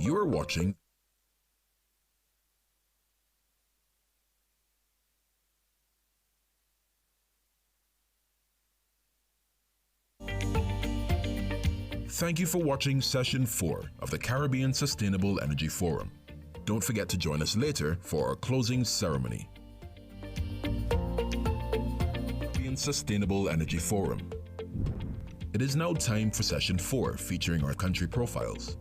You're watching Thank you for watching Session 4 of the Caribbean Sustainable Energy Forum. Don't forget to join us later for our closing ceremony. Caribbean Sustainable Energy Forum. It is now time for Session 4 featuring our country profiles.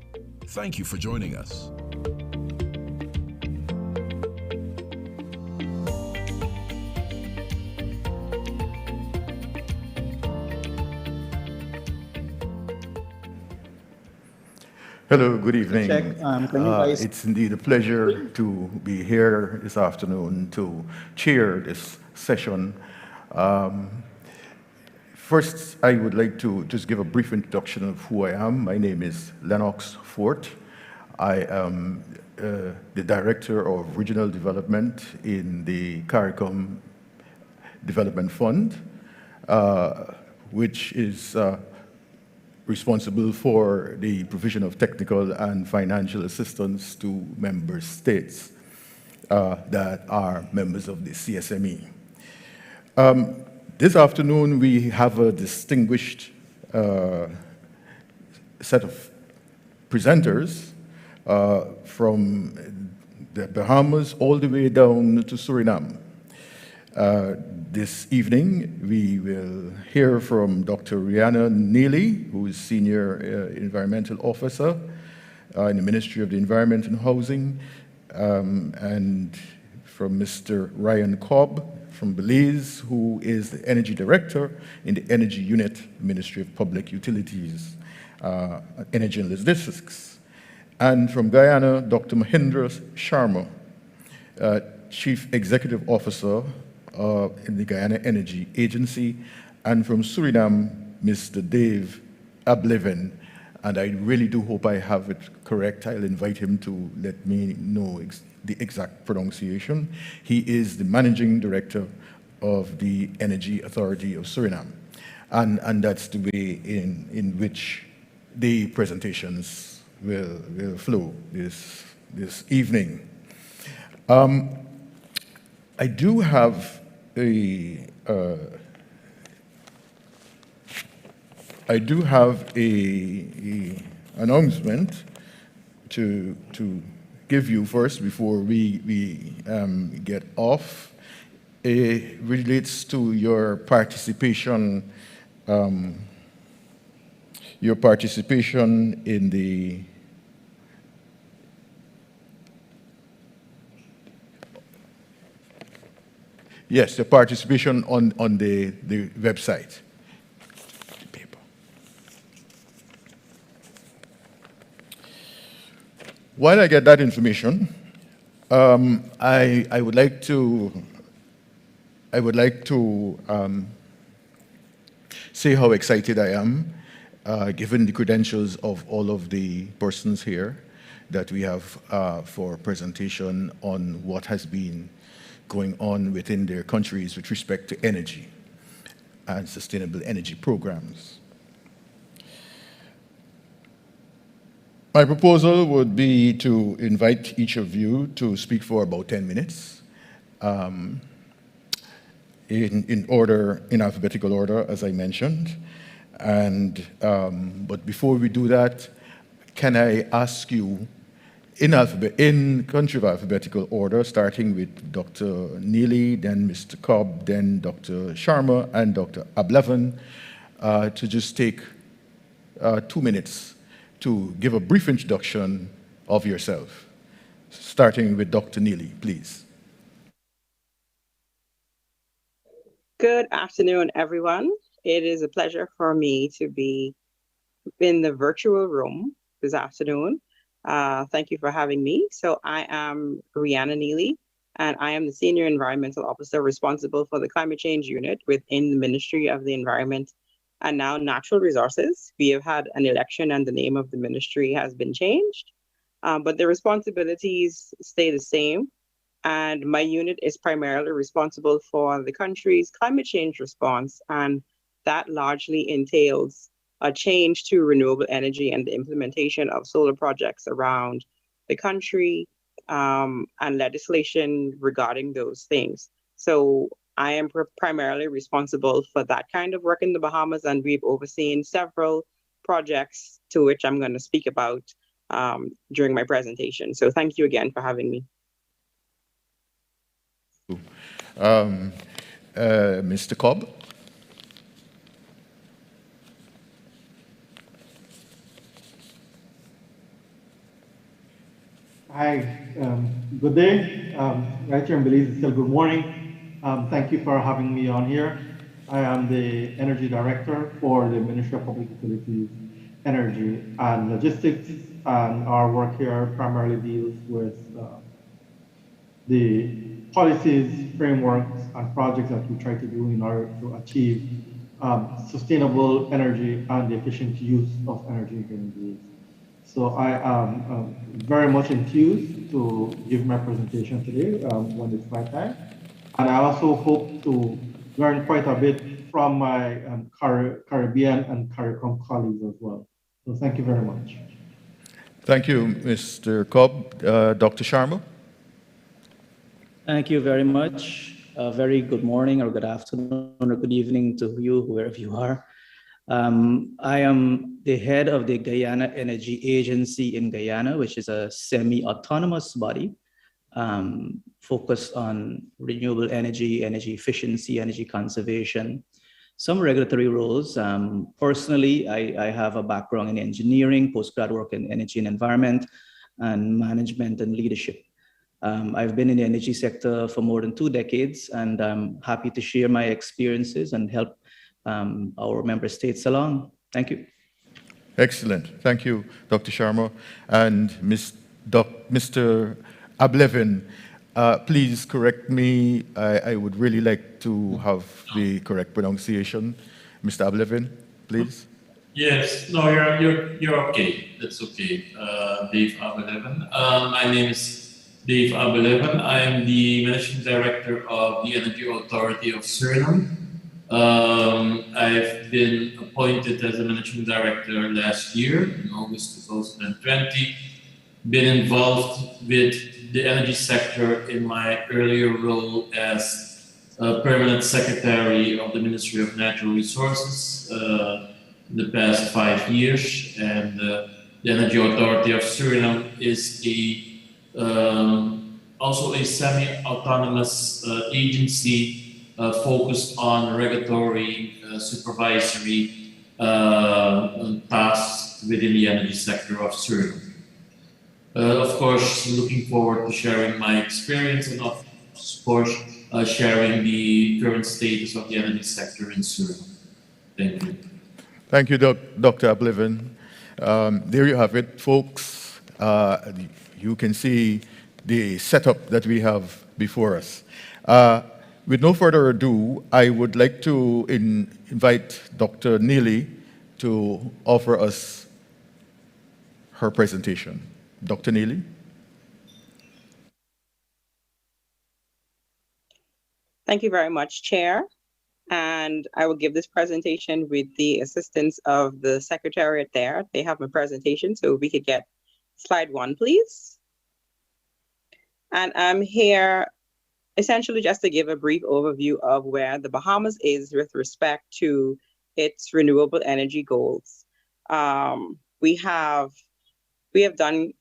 Thank you for joining us. Hello, good Check. evening. Can you guys? It's indeed a pleasure to be here this afternoon to chair this session. First, I would like to just give a brief introduction of who I am. My name is Lennox Fort. I am the Director of Regional Development in the CARICOM Development Fund, which is responsible for the provision of technical and financial assistance to member states that are members of the CSME. This afternoon, we have a distinguished set of presenters from the Bahamas all the way down to Suriname. This evening, we will hear from Dr. Rihanna Neely, who is Senior Environmental Officer in the Ministry of the Environment and Housing, and from Mr. Ryan Cobb from Belize, who is the Energy Director in the Energy Unit, Ministry of Public Utilities, Energy and Logistics. And from Guyana, Dr. Mahindra Sharma, Chief Executive Officer in the Guyana Energy Agency, and from Suriname, Mr. Dave Ablevin. And I really do hope I have it correct. I'll invite him to let me know the exact pronunciation. He is the Managing Director of the Energy Authority of Suriname. And that's the way in which the presentations will flow this evening. I do have a announcement to give you first before we get off. It relates to your participation in the yes, the participation on the website. While I get that information, I would like to say how excited I am, given the credentials of all of the persons here that we have for presentation on what has been going on within their countries with respect to energy and sustainable energy programs. My proposal would be to invite each of you to speak for about 10 minutes in alphabetical order, as I mentioned. And but before we do that, can I ask you in country of alphabetical order, starting with Dr. Neely, then Mr. Cobb, then Dr. Sharma, and Dr. Ablevin, to just take 2 minutes to give a brief introduction of yourself, starting with Dr. Neely, please. Good afternoon, everyone. It is a pleasure for me to be in the virtual room this afternoon. Thank you for having me. So I am Rihanna Neely, and I am the Senior Environmental Officer responsible for the Climate Change Unit within the Ministry of the Environment and now Natural Resources. We have had an election and the name of the ministry has been changed, but the responsibilities stay the same. And my unit is primarily responsible for the country's climate change response, and that largely entails a change to renewable energy and the implementation of solar projects around the country, and legislation regarding those things. So I am primarily responsible for that kind of work in the Bahamas, and we've overseen several projects to which I'm going to speak about during my presentation. So thank you again for having me. Mr. Cobb? Hi, good day. Right here in Belize, it's still good morning. Thank you for having me on here. I am the Energy Director for the Ministry of Public Utilities, Energy and Logistics, and our work here primarily deals with the policies, frameworks, and projects that we try to do in order to achieve sustainable energy and the efficient use of energy here in Belize. So I am very much enthused to give my presentation today when it's my time. And I also hope to learn quite a bit from my Caribbean and CARICOM colleagues as well. So thank you very much. Thank you, Mr. Cobb. Dr. Sharma? Thank you very much. Very good morning or good afternoon or good evening to you, wherever you are. I am the head of the Guyana Energy Agency in Guyana, which is a semi-autonomous body focused on renewable energy, energy efficiency, energy conservation, some regulatory roles. Personally, I have a background in engineering, postgrad work in energy and environment, and management and leadership. I've been in the energy sector for more than 2 decades, and I'm happy to share my experiences and help our member states along. Thank you. Excellent. Thank you, Dr. Sharma. And Mr. Ablevin, please correct me. I would really like to have the correct pronunciation. Mr. Ablevin, please. Yes, no, you're okay. That's okay. Dave Ablevin. My name is Dave Ablevin. I am the Managing Director of the Energy Authority of Suriname. I've been appointed as a Managing Director last year, in August 2020. Been involved with the energy sector in my earlier role as Permanent Secretary of the Ministry of Natural Resources in the past 5 years. And the Energy Authority of Suriname is also a semi-autonomous agency focused on regulatory, supervisory tasks within the energy sector of Suriname. Of course, looking forward to sharing my experience and of course sharing the current status of the energy sector in Suriname. Thank you. Thank you, Dr. Ablevin. There you have it, folks. You can see the setup that we have before us. With no further ado, I would like to invite Dr. Neely to offer us her presentation. Dr. Neely? Thank you very much, Chair. And I will give this presentation with the assistance of the Secretariat there. They have my presentation, so we could get slide 1, please. And I'm here essentially just to give a brief overview of where the Bahamas is with respect to its renewable energy goals. We have done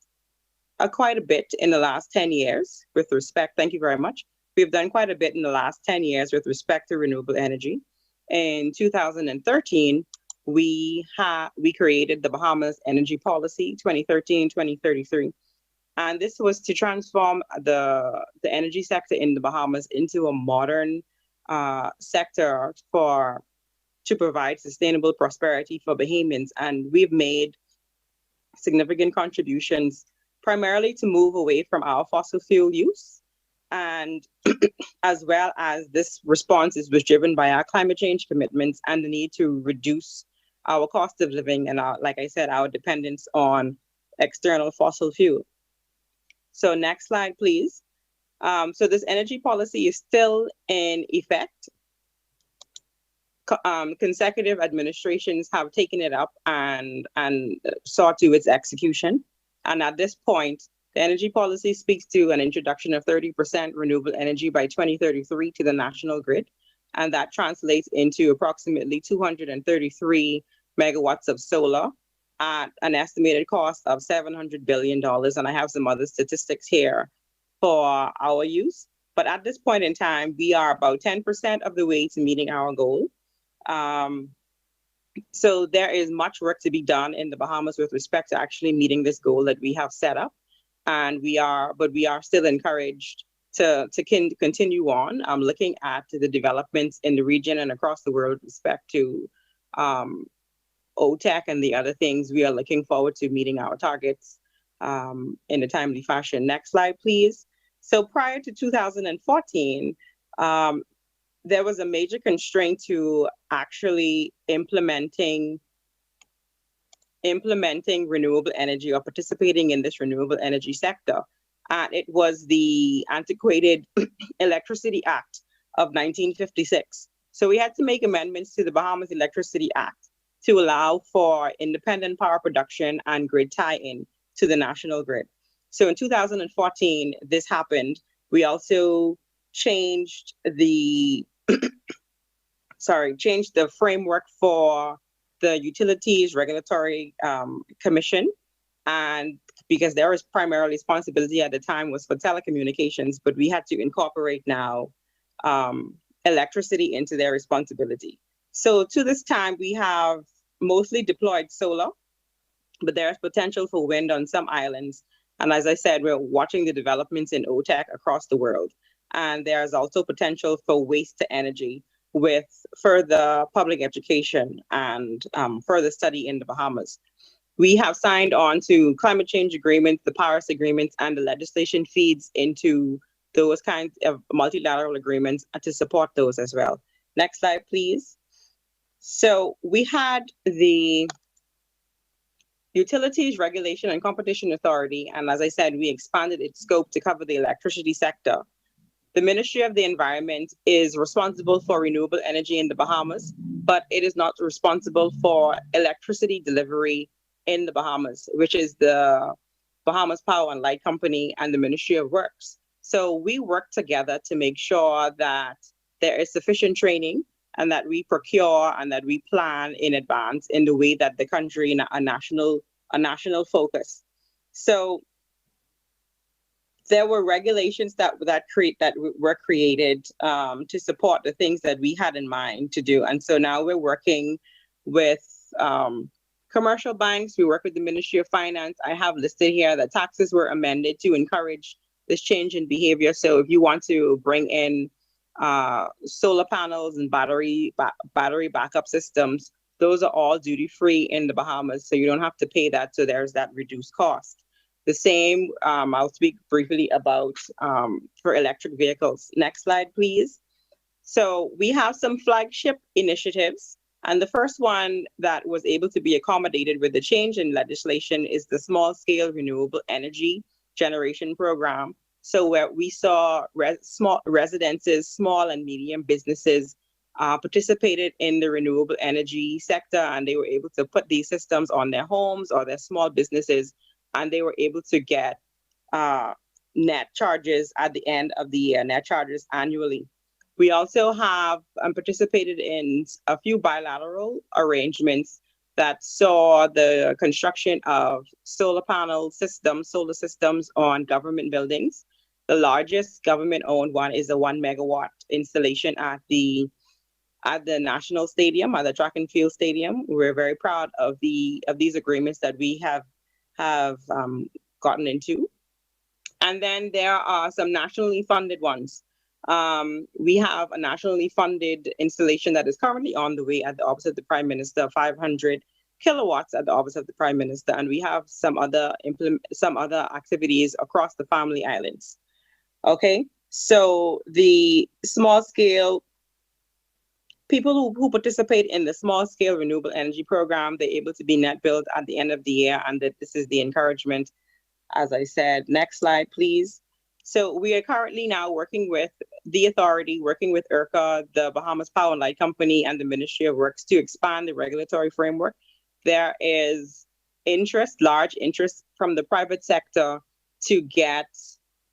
quite a bit in the last 10 years with respect, thank you very much. We've done quite a bit in the last 10 years with respect to renewable energy. In 2013, we created the Bahamas Energy Policy 2013-2033. And this was to transform the energy sector in the Bahamas into a modern sector to provide sustainable prosperity for Bahamians. And we've made significant contributions, primarily to move away from our fossil fuel use. And as well as this response was driven by our climate change commitments and the need to reduce our cost of living and like I said, our dependence on external fossil fuel. So next slide, please. So this energy policy is still in effect. consecutive administrations have taken it up and saw to its execution. And at this point, the energy policy speaks to an introduction of 30% renewable energy by 2033 to the national grid. And that translates into approximately 233 megawatts of solar at an estimated cost of $700 billion. And I have some other statistics here for our use. But at this point in time, we are about 10% of the way to meeting our goal. So there is much work to be done in the Bahamas with respect to actually meeting this goal that we have set up. And we are still encouraged to continue on looking at the developments in the region and across the world with respect to OTEC and the other things. We are looking forward to meeting our targets in a timely fashion. Next slide, please. So prior to 2014, there was a major constraint to actually implementing renewable energy or participating in this renewable energy sector. And it was the antiquated Electricity Act of 1956. So we had to make amendments to the Bahamas Electricity Act to allow for independent power production and grid tie-in to the national grid. So in 2014, this happened. We also changed the framework for the Utilities Regulatory Commission, and because their primary responsibility at the time was for telecommunications, but we had to incorporate now electricity into their responsibility. So to this time, we have mostly deployed solar, but there's potential for wind on some islands. And as I said, we're watching the developments in OTEC across the world. And there's also potential for waste to energy with further public education and further study in the Bahamas. We have signed on to climate change agreements, the Paris agreements, and the legislation feeds into those kinds of multilateral agreements to support those as well. Next slide, please. So we had the Utilities Regulation and Competition Authority, and as I said, we expanded its scope to cover the electricity sector. The Ministry of the Environment is responsible for renewable energy in the Bahamas, but it is not responsible for electricity delivery in the Bahamas, which is the Bahamas Power and Light Company and the Ministry of Works. So we work together to make sure that there is sufficient training and that we procure and that we plan in advance in the way that the country in a national focus. So there were regulations that were created to support the things that we had in mind to do. And so now we're working with commercial banks. We work with the Ministry of Finance. I have listed here that taxes were amended to encourage this change in behavior. So if you want to bring in solar panels and battery backup systems, those are all duty-free in the Bahamas. So you don't have to pay that. So there's that reduced cost. The same, I'll speak briefly about for electric vehicles. Next slide, please. So we have some flagship initiatives. And the first one that was able to be accommodated with the change in legislation is the Small Scale Renewable Energy Generation Program. So where we saw small residences, small and medium businesses participated in the renewable energy sector, and they were able to put these systems on their homes or their small businesses, and they were able to get net charges at the end of the year, net charges annually. We also have participated in a few bilateral arrangements that saw the construction of solar systems on government buildings. The largest government-owned one is a 1 megawatt installation at the National Stadium, at the track and field stadium. We're very proud of these agreements that we have gotten into. And then there are some nationally funded ones. We have a nationally funded installation that is currently on the way at the Office of the Prime Minister, 500 kilowatts at the Office of the Prime Minister, and we have some other activities across the Family Islands. Okay, so the small scale people who participate in the small scale renewable energy program, they're able to be net billed at the end of the year, and that this is the encouragement, as I said. Next slide, please. So we are currently now working with the authority, working with ERCA, the Bahamas Power and Light Company, and the Ministry of Works to expand the regulatory framework. There is large interest from the private sector to get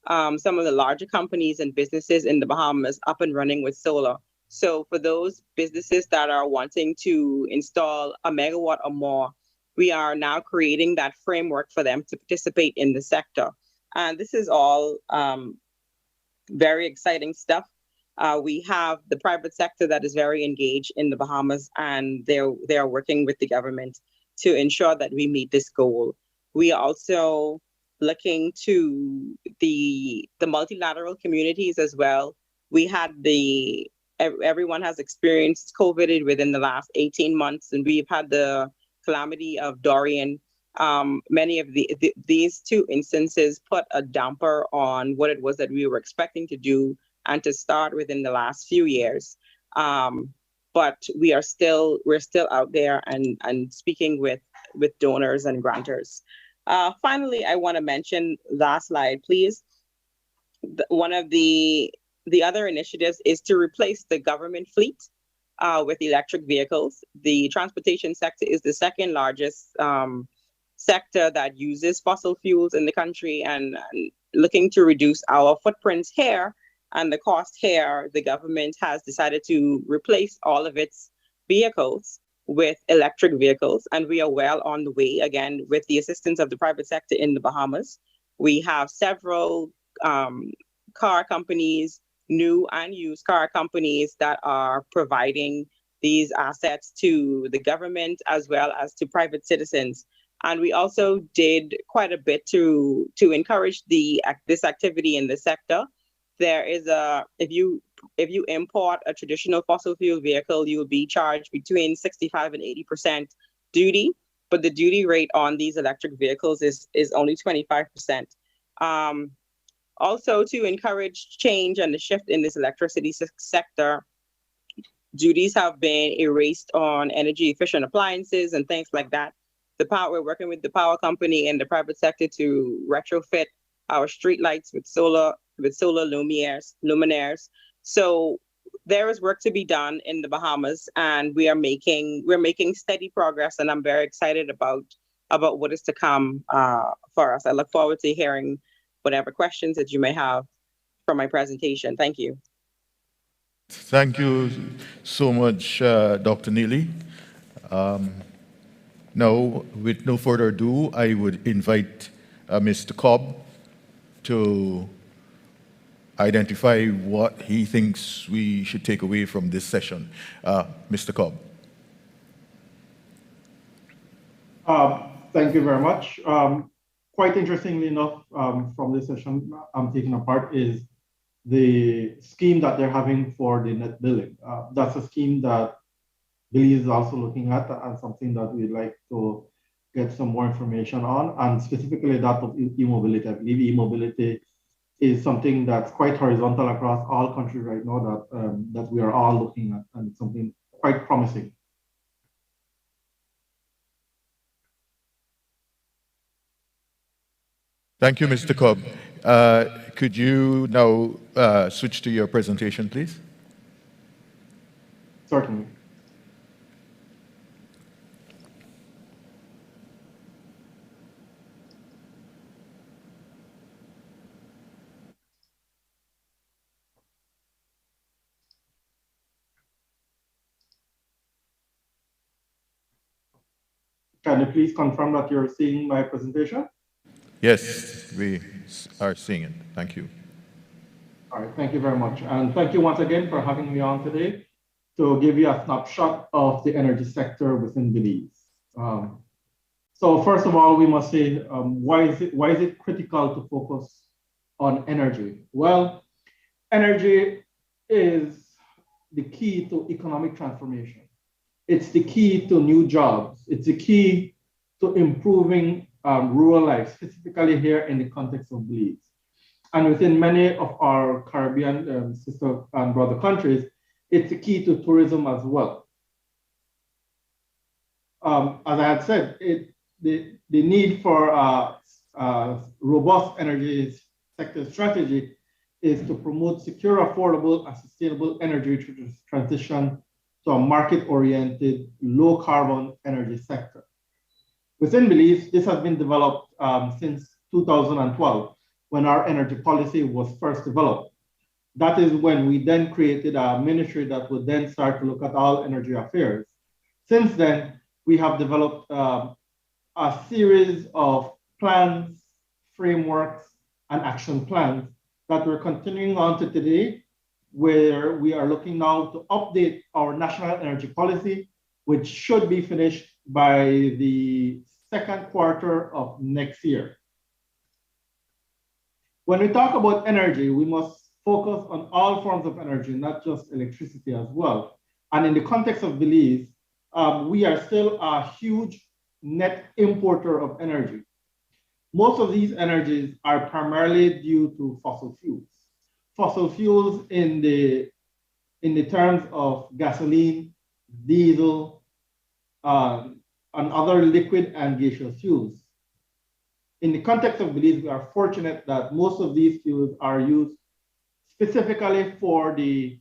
some of the larger companies and businesses in the Bahamas up and running with solar. So for those businesses that are wanting to install a megawatt or more, we are now creating that framework for them to participate in the sector. And this is all very exciting stuff. We have the private sector that is very engaged in the Bahamas, and they are working with the government to ensure that we meet this goal. We are also looking to the multilateral communities as well. We had everyone has experienced COVID within the last 18 months, and we've had the calamity of Dorian. Many of these two instances put a damper on what it was that we were expecting to do and to start within the last few years. But we're still out there and speaking with donors and grantors. Finally, I want to mention, last slide, please. One of the other initiatives is to replace the government fleet with electric vehicles. The transportation sector is the second largest sector that uses fossil fuels in the country, and looking to reduce our footprints here and the cost here, the government has decided to replace all of its vehicles with electric vehicles, and we are well on the way, again, with the assistance of the private sector in the Bahamas. We have several car companies, new and used car companies, that are providing these assets to the government as well as to private citizens. And we also did quite a bit to encourage this activity in the sector. There is if you import a traditional fossil fuel vehicle, you will be charged between 65 and 80% duty, but the duty rate on these electric vehicles is only 25%. Also, to encourage change and the shift in this electricity sector, duties have been erased on energy efficient appliances and things like that. We're working with the power company and the private sector to retrofit our street lights with solar luminaires. So there is work to be done in the Bahamas, and we're making steady progress, and I'm very excited about what is to come for us. I look forward to hearing whatever questions that you may have from my presentation. Thank you. Thank you so much, Dr. Neely. Now, with no further ado, I would invite Mr. Cobb to identify what he thinks we should take away from this session. Mr. Cobb. Thank you very much. Quite interestingly enough, from this session I'm taking apart is the scheme that they're having for the net billing. That's a scheme that Belize is also looking at, and something that we'd like to get some more information on, and specifically that of e-mobility. I believe e-mobility is something that's quite horizontal across all countries right now that we are all looking at, and it's something quite promising. Thank you, Mr. Cobb. Could you now switch to your presentation, please? Certainly. Can you please confirm that you're seeing my presentation? Yes, we are seeing it. Thank you. All right, thank you very much. And thank you once again for having me on today to give you a snapshot of the energy sector within Belize. So first of all, we must say, why is it critical to focus on energy? Well, energy is the key to economic transformation. It's the key to new jobs. It's the key to improving rural life, specifically here in the context of Belize. And within many of our Caribbean sister and brother countries, it's the key to tourism as well. As I had said, the need for robust energy sector strategy is to promote secure, affordable, and sustainable energy transition to a market-oriented, low-carbon energy sector. Within Belize, this has been developed since 2012, when our energy policy was first developed. That is when we then created a ministry that would then start to look at all energy affairs. Since then, we have developed a series of plans, frameworks, and action plans that we're continuing on to today, where we are looking now to update our national energy policy, which should be finished by the second quarter of next year. When we talk about energy, we must focus on all forms of energy, not just electricity as well. And in the context of Belize, we are still a huge net importer of energy. Most of these energies are primarily due to fossil fuels. Fossil fuels in the terms of gasoline, diesel, and other liquid and gaseous fuels. In the context of Belize, we are fortunate that most of these fuels are used specifically for the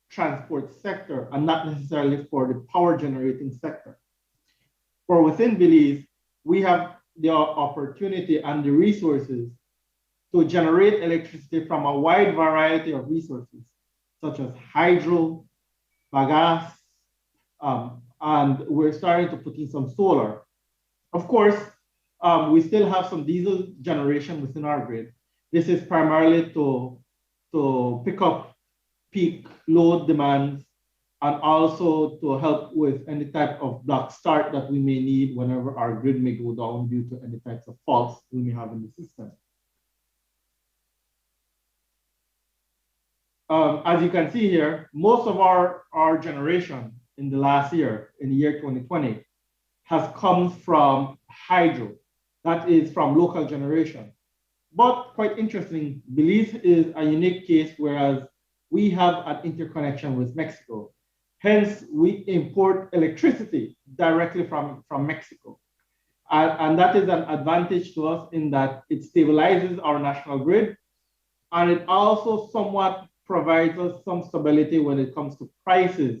transport sector and not necessarily for the power generating sector. For within Belize, we have the opportunity and the resources to generate electricity from a wide variety of resources, such as hydro, bagasse, and we're starting to put in some solar. Of course, we still have some diesel generation within our grid. This is primarily to pick up peak load demands and also to help with any type of black start that we may need whenever our grid may go down due to any types of faults we may have in the system. As you can see here, most of our generation in the last year, in the year 2020, has come from hydro. That is from local generation. But quite interesting, Belize is a unique case, whereas we have an interconnection with Mexico. Hence, we import electricity directly from Mexico. And that is an advantage to us in that it stabilizes our national grid, and it also somewhat provides us some stability when it comes to prices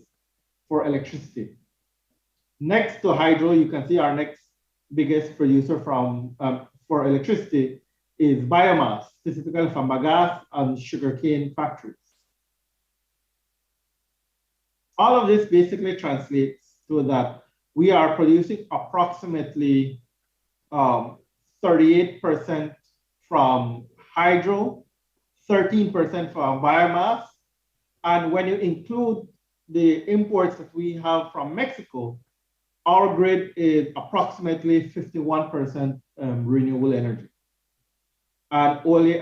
for electricity. Next to hydro, you can see our next biggest producer for electricity is biomass, specifically from bagasse and sugarcane factories. All of this basically translates to that we are producing approximately 38% from hydro, 13% from biomass, and when you include the imports that we have from Mexico, our grid is approximately 51% renewable energy, and only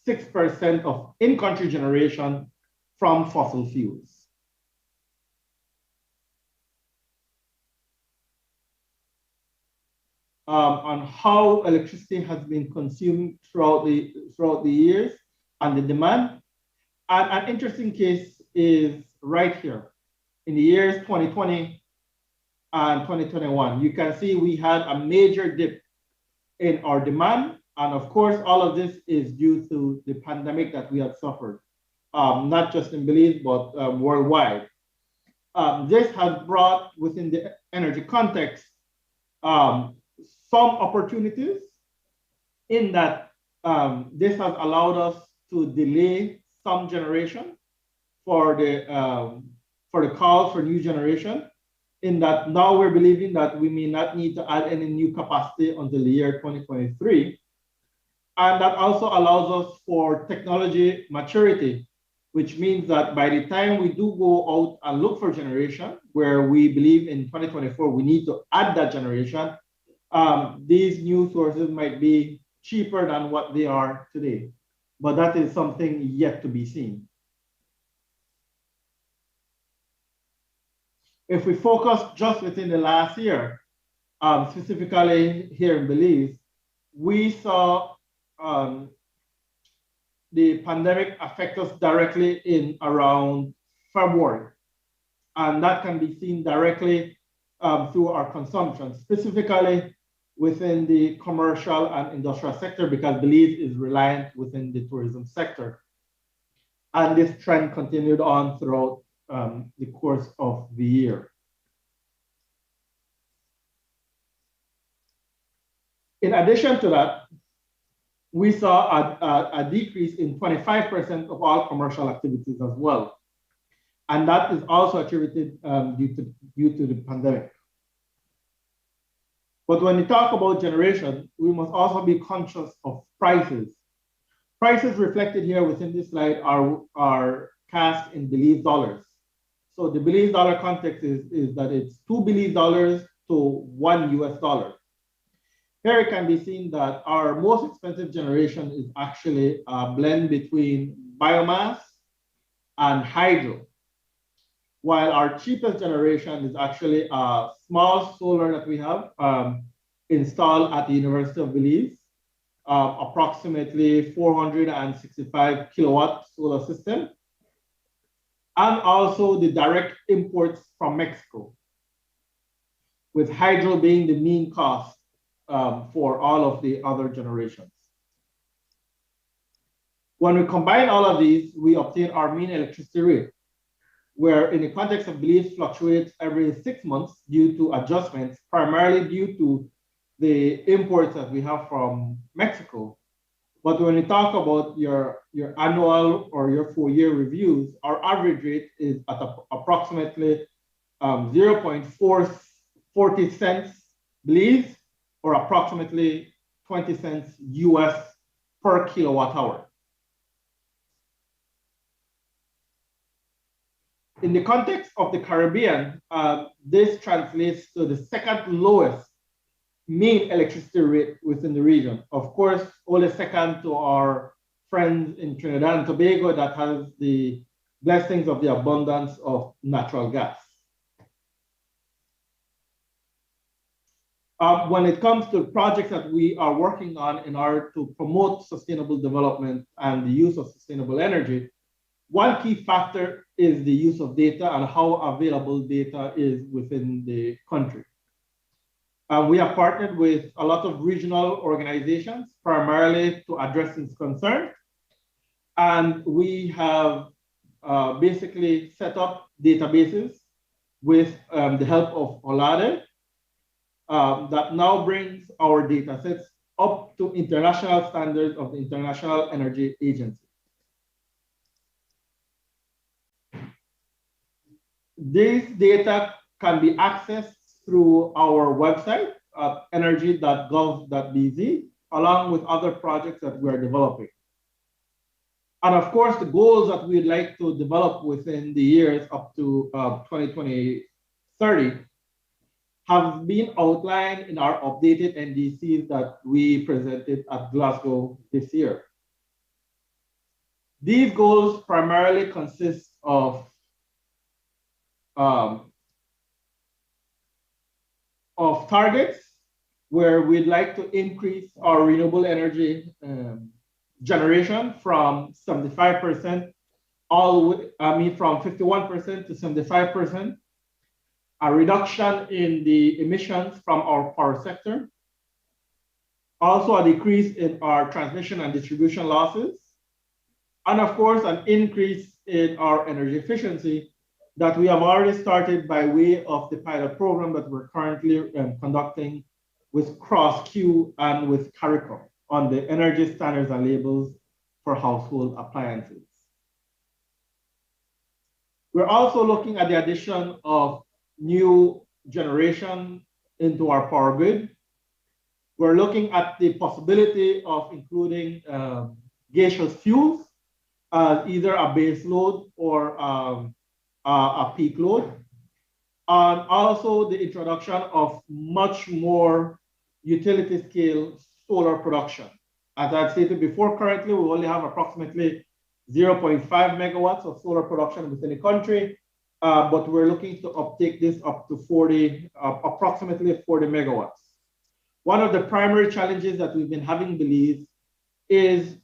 6% of in-country generation from fossil fuels. On how electricity has been consumed throughout the years and the demand. And an interesting case is right here. In the years 2020 and 2021, you can see we had a major dip in our demand. And of course, all of this is due to the pandemic that we had suffered, not just in Belize, but worldwide. This has brought within the energy context some opportunities in that this has allowed us to delay some generation for the calls for new generation, in that now we're believing that we may not need to add any new capacity until the year 2023. And that also allows us for technology maturity, which means that by the time we do go out and look for generation, where we believe in 2024 we need to add that generation, these new sources might be cheaper than what they are today. But that is something yet to be seen. If we focus just within the last year, specifically here in Belize, we saw the pandemic affect us directly in around February. And that can be seen directly through our consumption. Specifically, within the commercial and industrial sector because Belize is reliant within the tourism sector. And this trend continued on throughout the course of the year. In addition to that, we saw a decrease in 25% of all commercial activities as well. And that is also attributed due to the pandemic. But when we talk about generation, we must also be conscious of prices. Prices reflected here within this slide are cast in Belize dollars. So the Belize dollar context is that it's 2 Belize dollars to 1 US dollar. Here it can be seen that our most expensive generation is actually a blend between biomass and hydro, while our cheapest generation is actually a small solar that we have installed at the University of Belize, approximately 465 kilowatt solar system, and also the direct imports from Mexico, with hydro being the mean cost for all of the other generations. When we combine all of these, we obtain our mean electricity rate, where in the context of Belize fluctuates every 6 months due to adjustments, primarily due to the imports that we have from Mexico. But when we talk about your annual or your 4-year reviews, our average rate is at approximately 0.440 cents Belize, or approximately 20 cents US per kilowatt hour. In the context of the Caribbean, this translates to the second lowest mean electricity rate within the region. Of course, only second to our friends in Trinidad and Tobago that has the blessings of the abundance of natural gas. When it comes to projects that we are working on in order to promote sustainable development and the use of sustainable energy, one key factor is the use of data and how available data is within the country. We have partnered with a lot of regional organizations, primarily to address this concern. And we have basically set up databases with the help of OLADE that now brings our data sets up to international standards of the International Energy Agency. This data can be accessed through our website at energy.gov.bz, along with other projects that we are developing. And of course, the goals that we'd like to develop within the years up to 2030 have been outlined in our updated NDCs that we presented at Glasgow this year. These goals primarily consist of targets where we'd like to increase our renewable energy generation from 75% from 51% to 75%, a reduction in the emissions from our power sector, also a decrease in our transmission and distribution losses, and of course, an increase in our energy efficiency that we have already started by way of the pilot program that we're currently conducting with CrossQ and with CARICOM on the energy standards and labels for household appliances. We're also looking at the addition of new generation into our power grid. We're looking at the possibility of including gaseous fuels, either a base load or a peak load, and also the introduction of much more utility scale solar production. As I've stated before, currently we only have approximately 0.5 megawatts of solar production within the country, but we're looking to uptake this up to approximately 40 megawatts. One of the primary challenges that we've been having in Belize is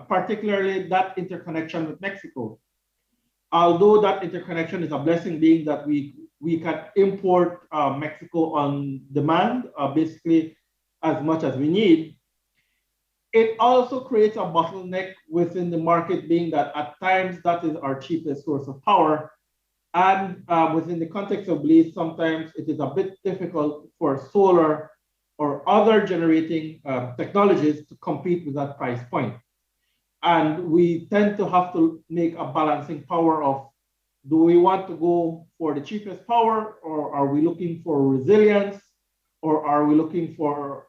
particularly that interconnection with Mexico. Although that interconnection is a blessing, being that we can import Mexico on demand, basically as much as we need, it also creates a bottleneck within the market, being that at times that is our cheapest source of power. And within the context of Belize, sometimes it is a bit difficult for solar or other generating technologies to compete with that price point. And we tend to have to make a balancing power of, do we want to go for the cheapest power, or are we looking for resilience, or are we looking for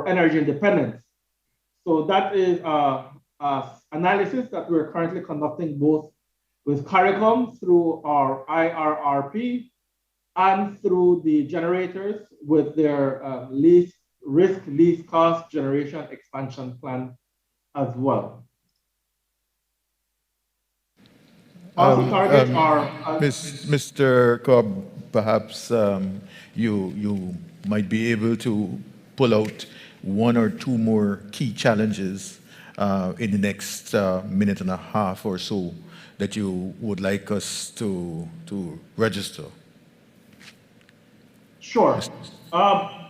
energy independence? So that is analysis that we're currently conducting both with CARICOM through our IRRP and through the generators with their least cost generation expansion plan as well. Also target Mr. Cobb, perhaps you might be able to pull out one or two more key challenges in the next minute and a half or so that you would like us to register. Sure. Well,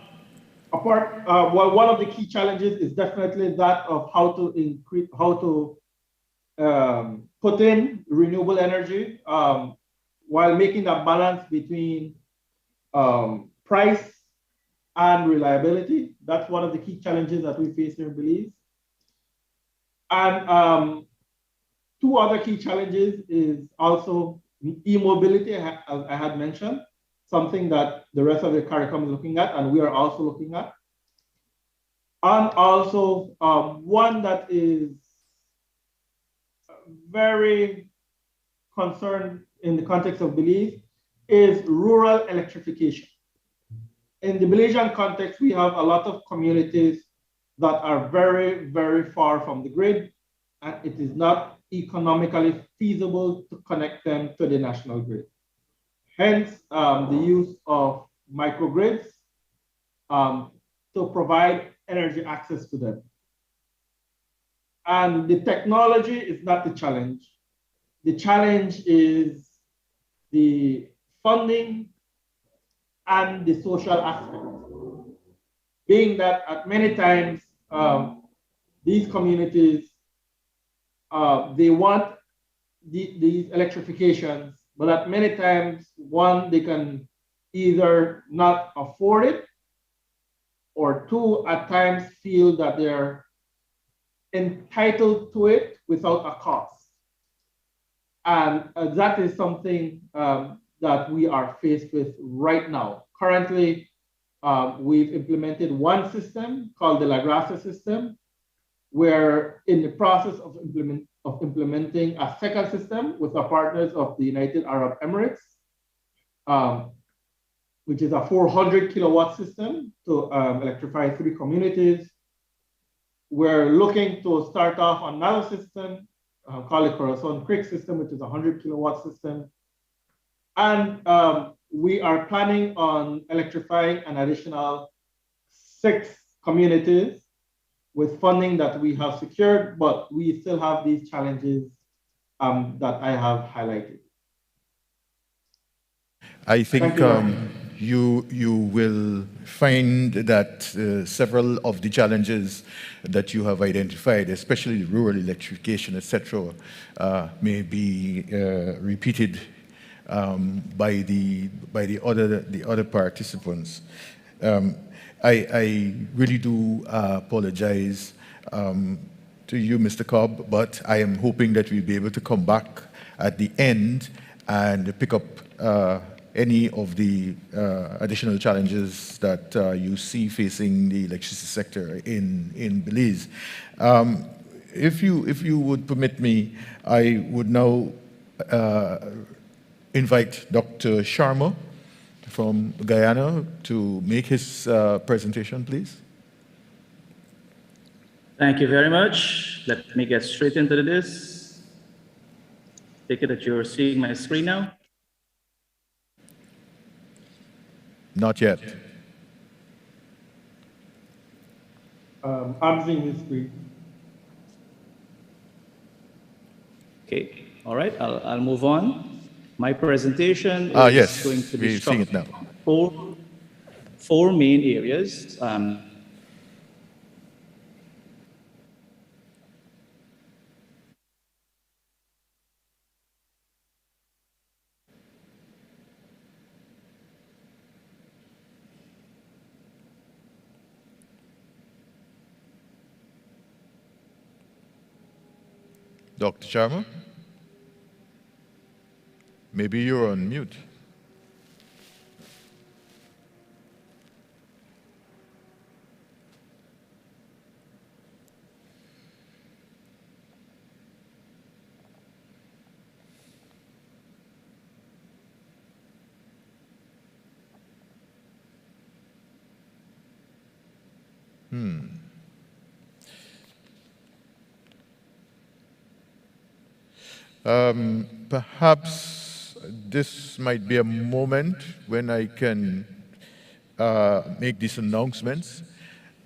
one of the key challenges is definitely that of how to put in renewable energy while making that balance between price and reliability. That's one of the key challenges that we face here in Belize. And two other key challenges is also e-mobility, as I had mentioned, something that the rest of the CARICOM is looking at, and we are also looking at. And also one that is very concerned in the context of Belize is rural electrification. In the Belizean context, we have a lot of communities that are very, very far from the grid, and it is not economically feasible to connect them to the national grid. Hence, the use of microgrids to provide energy access to them. And the technology is not the challenge. The challenge is the funding and the social aspect. Being that at many times, these communities, they want these electrifications, but at many times, one, they can either not afford it, or two, at times feel that they're entitled to it without a cost. And that is something that we are faced with right now. Currently, we've implemented one system called the La Gracia system. We're in the process of implementing a second system with our partners of the United Arab Emirates, which is a 400 kilowatt system to electrify 3 communities. We're looking to start off another system called the Corazon Creek system, which is a 100 kilowatt system. And we are planning on electrifying an additional 6 communities with funding that we have secured, but we still have these challenges that I have highlighted. I think you will find that several of the challenges that you have identified, especially rural electrification, etc., may be repeated by the other participants. I really do apologize to you, Mr. Cobb, but I am hoping that we'll be able to come back at the end and pick up any of the additional challenges that you see facing the electricity sector in Belize. If you would permit me, I would now invite Dr. Sharma from Guyana to make his presentation, please. Thank you very much. Let me get straight into this. Take it that you're seeing my screen now. Not yet. I'm seeing the screen. Okay, all right, I'll move on. My presentation is yes, going to be we're seeing it now. four main areas. Dr. Sharma? Maybe you're on mute. Perhaps this might be a moment when I can make these announcements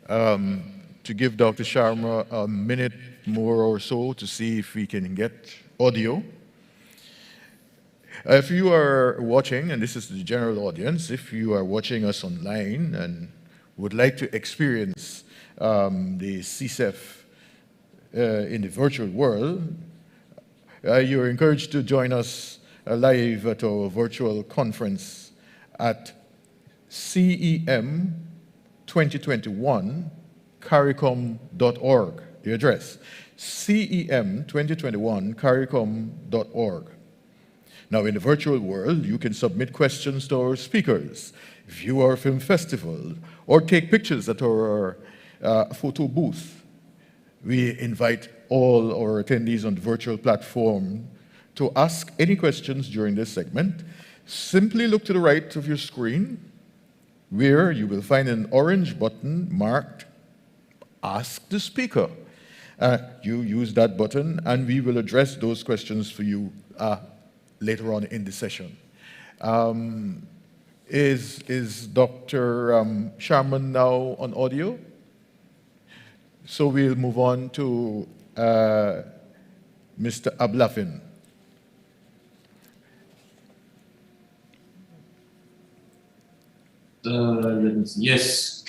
to give Dr. Sharma a minute more or so to see if we can get audio. If you are watching, and this is the general audience, if you are watching us online and would like to experience the CSEF in the virtual world, you're encouraged to join us live at our virtual conference at CEM 2021 CARICOM.org. The address, CEM 2021 CARICOM.org. Now, in the virtual world, you can submit questions to our speakers, view our film festival, or take pictures at our photo booth. We invite all our attendees on the virtual platform to ask any questions during this segment. Simply look to the right of your screen, where you will find an orange button marked Ask the Speaker. You use that button, and we will address those questions for you later on in the session. Is Dr. Sharman now on audio? So we'll move on to Mr. Ablafin. Yes.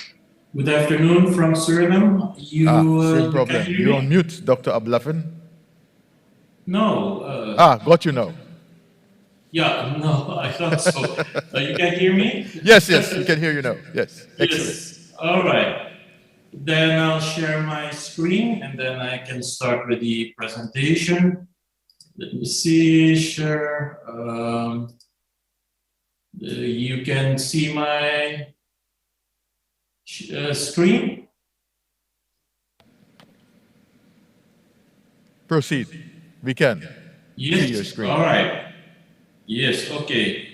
Good afternoon from Suriname. Same problem. You're on mute, Dr. Ablafin. No. Got you now. Yeah, no, I thought so. You can hear me? Yes, we can hear you now. Yes, excellent. Yes. All right. Then I'll share my screen and then I can start with the presentation. Let me see, share. You can see my screen. Proceed. We can. Yes. See your screen. All right. Yes. Okay.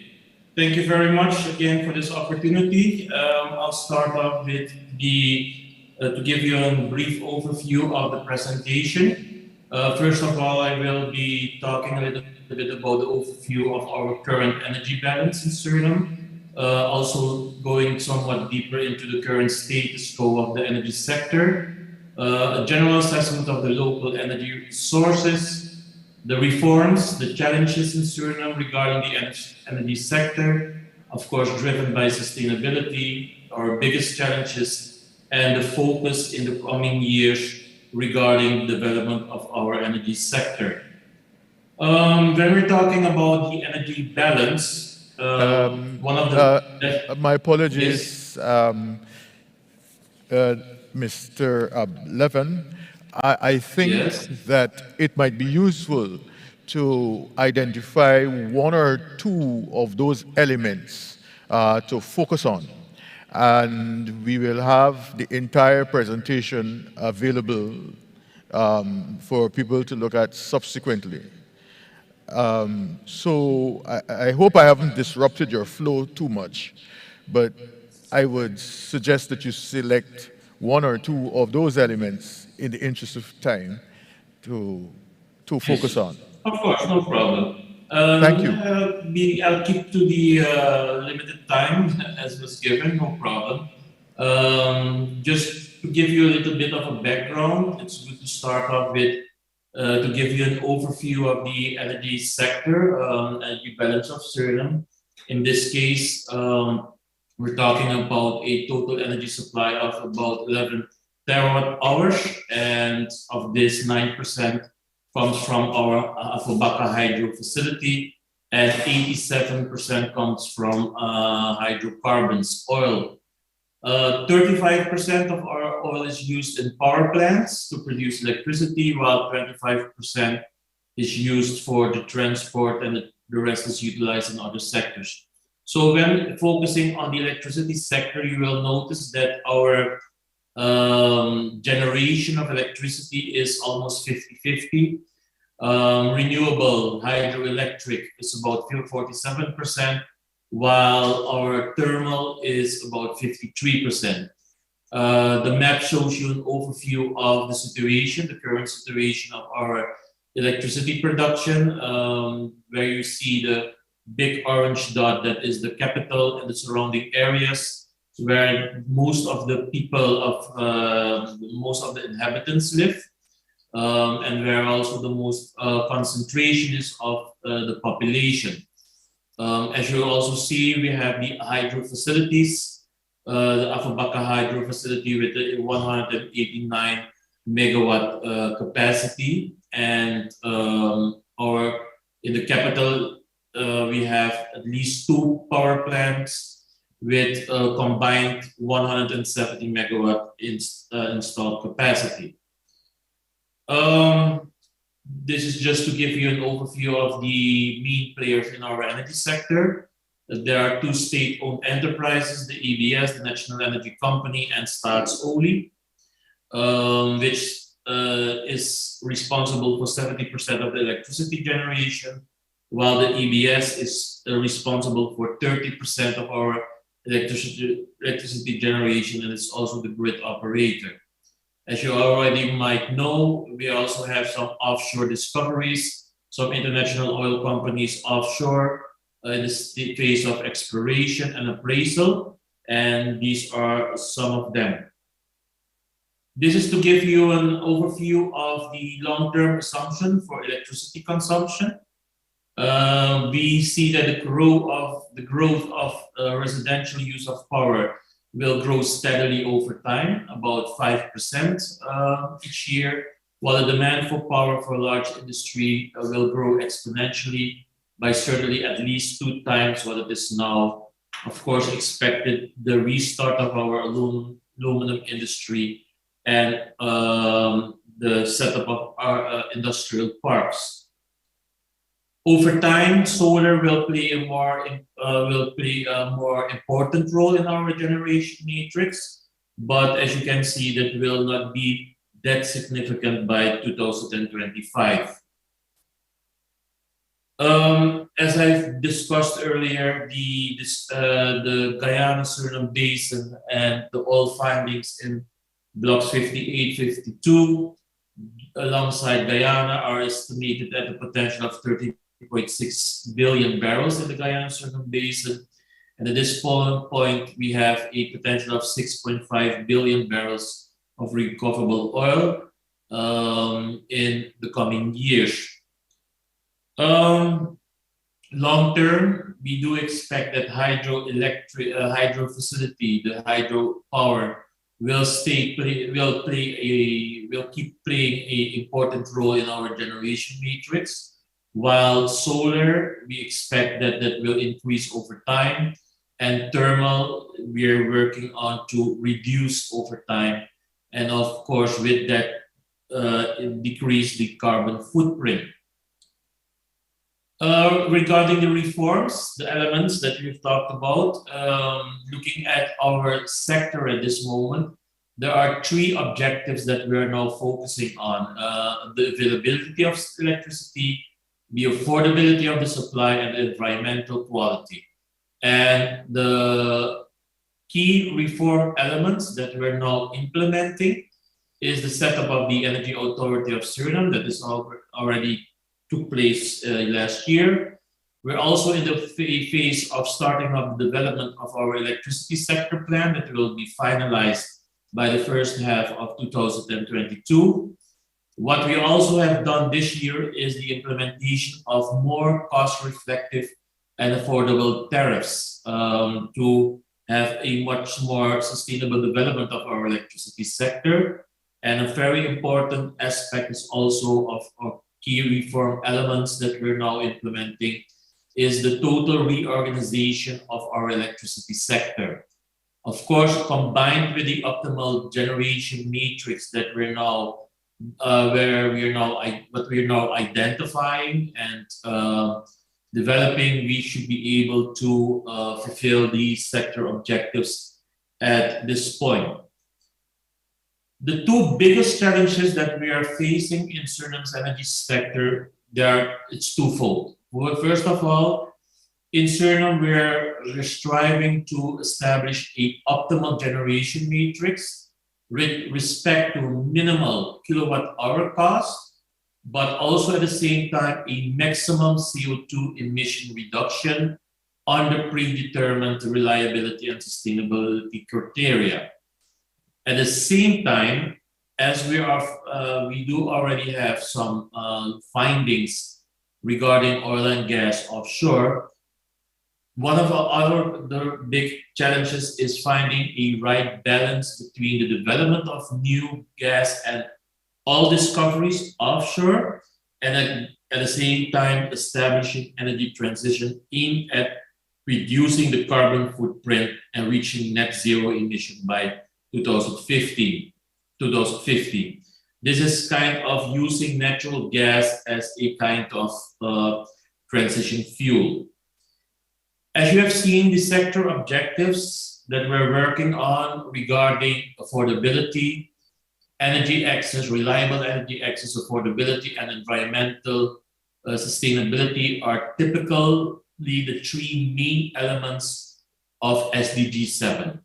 Thank you very much again for this opportunity. I'll start off with to give you a brief overview of the presentation. First of all, I will be talking a little bit about the overview of our current energy balance in Suriname. Also going somewhat deeper into the current status quo of the energy sector. A general assessment of the local energy sources, the reforms, the challenges in Suriname regarding the energy sector, of course driven by sustainability, our biggest challenges, and the focus in the coming years regarding development of our energy sector. When we're talking about the energy balance, one of the... my apologies, Mr. Levin. I think that it might be useful to identify one or two of those elements to focus on. And we will have the entire presentation available for people to look at subsequently. So I hope I haven't disrupted your flow too much, but I would suggest that you select one or two of those elements in the interest of time to focus on. Of course, no problem. Thank you. I'll keep to the limited time as was given, no problem. Just to give you a little bit of a background, it's good to start off with to give you an overview of the energy sector, energy balance of Suriname. In this case, We're talking about a total energy supply of about 11 terawatt hours, and of this 9% comes from our Afobaca hydro facility, and 87% comes from hydrocarbons, oil. 35% of our oil is used in power plants to produce electricity, while 25% is used for the transport, and the rest is utilized in other sectors. So when focusing on the electricity sector, you will notice that our generation of electricity is almost 50-50. Renewable hydroelectric is about 47%, while our thermal is about 53%. The map shows you an overview of the situation, the current situation of our electricity production, where you see the big orange dot that is the capital and the surrounding areas, where most of the people most of the inhabitants live, and where also the most concentration is of the population. As you also see, we have the hydro facilities, the Afobaca hydro facility with the 189 megawatt capacity, and in the capital we have at least 2 power plants with combined 170 megawatt installed capacity. This is just to give you an overview of the main players in our energy sector. There are 2 state-owned enterprises, the EBS, the National Energy Company, and Staatsolie, which is responsible for 70% of the electricity generation, while the EBS is responsible for 30% of our electricity generation, and it's also the grid operator. As you already might know, we also have some offshore discoveries, some international oil companies offshore in the phase of exploration and appraisal, and these are some of them. This is to give you an overview of the long-term assumption for electricity consumption. We see that the growth of residential use of power will grow steadily over time, about 5% each year, while the demand for power for large industry will grow exponentially by certainly at least 2 times what it is now. Of course, expected the restart of our aluminum industry and the setup of our industrial parks. Over time, solar will play a more important role in our generation matrix, but as you can see, that will not be that significant by 2025. As I've discussed earlier, the Guyana-Suriname Basin and the oil findings in blocks 58, 52, alongside Guyana, are estimated at a potential of 30.6 billion barrels in the Guyana-Suriname Basin. And at this point, we have a potential of 6.5 billion barrels of recoverable oil in the coming years. Long term, we do expect that hydro facility, the hydropower, will keep playing an important role in our generation matrix. While solar, we expect that will increase over time, and thermal, we're working on to reduce over time, and of course, with that, decrease the carbon footprint. Regarding the reforms, the elements that we've talked about, looking at our sector at this moment, there are 3 objectives that we are now focusing on: the availability of electricity, the affordability of the supply, and the environmental quality. And the key reform elements that we're now implementing is the setup of the Energy Authority of Suriname that is already took place last year. We're also in the phase of starting up the development of our electricity sector plan that will be finalized by the first half of 2022. What we also have done this year is the implementation of more cost-reflective and affordable tariffs to have a much more sustainable development of our electricity sector. And a very important aspect is also of key reform elements that we're now implementing is the total reorganization of our electricity sector. Of course, combined with the optimal generation matrix that we're now identifying and developing, we should be able to fulfill these sector objectives at this point. The two biggest challenges that we are facing in Suriname's energy sector, it's twofold. Well, first of all, in Suriname, we're striving to establish an optimal generation matrix with respect to minimal kilowatt-hour cost, but also at the same time a maximum CO2 emission reduction under predetermined reliability and sustainability criteria. At the same time, as we do already have some findings regarding oil and gas offshore, one of our other big challenges is finding a right balance between the development of new gas and oil discoveries offshore, and at the same time establishing energy transition aimed at reducing the carbon footprint and reaching net zero emission by 2050. This is kind of using natural gas as a kind of transition fuel. As you have seen, the sector objectives that we're working on regarding affordability, energy access, reliable energy access, affordability, and environmental sustainability are typically the three main elements of SDG 7.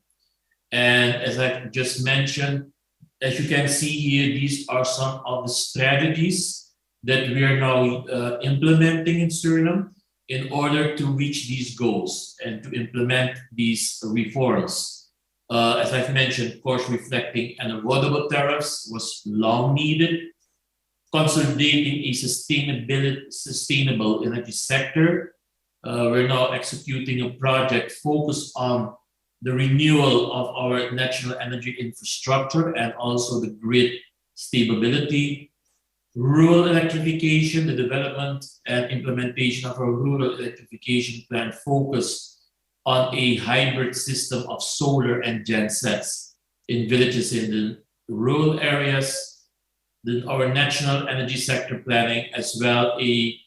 And as I just mentioned, as you can see here, these are some of the strategies that we are now implementing in Suriname in order to reach these goals and to implement these reforms. As I've mentioned, of course, reflecting unavoidable tariffs was long needed. Consolidating a sustainable energy sector. We're now executing a project focused on the renewal of our national energy infrastructure and also the grid stability. Rural electrification, the development and implementation of our rural electrification plan focused on a hybrid system of solar and gensets in villages in the rural areas. Then our national energy sector planning, as well a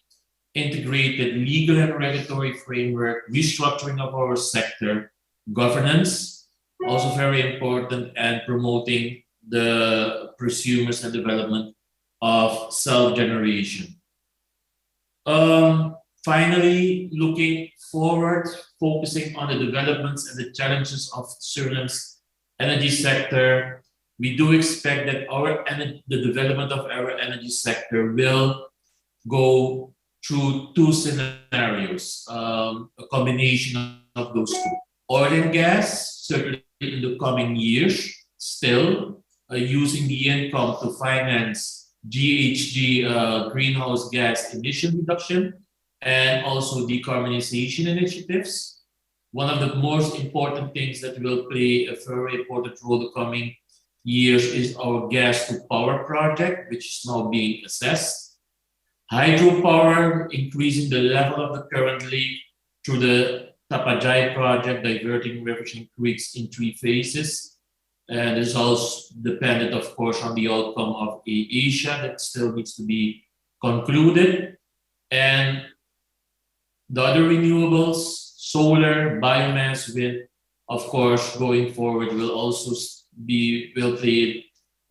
integrated legal and regulatory framework, restructuring of our sector, governance, also very important, and promoting the prosumers and development of self-generation. Finally, looking forward, focusing on the developments and the challenges of Suriname's energy sector, we do expect that the development of our energy sector will go through two scenarios, a combination of those two. Oil and gas, certainly in the coming years, still using the income to finance GHG greenhouse gas emission reduction and also decarbonization initiatives. One of the most important things that will play a very important role the coming years is our gas to power project, which is now being assessed. Hydropower, increasing the level of the currently through the Tapajay project, diverting rivers and creeks in 3 phases. And this is also dependent, of course, on the outcome of Asia that still needs to be concluded. And the other renewables, solar, biomass, wind, of course, going forward will also play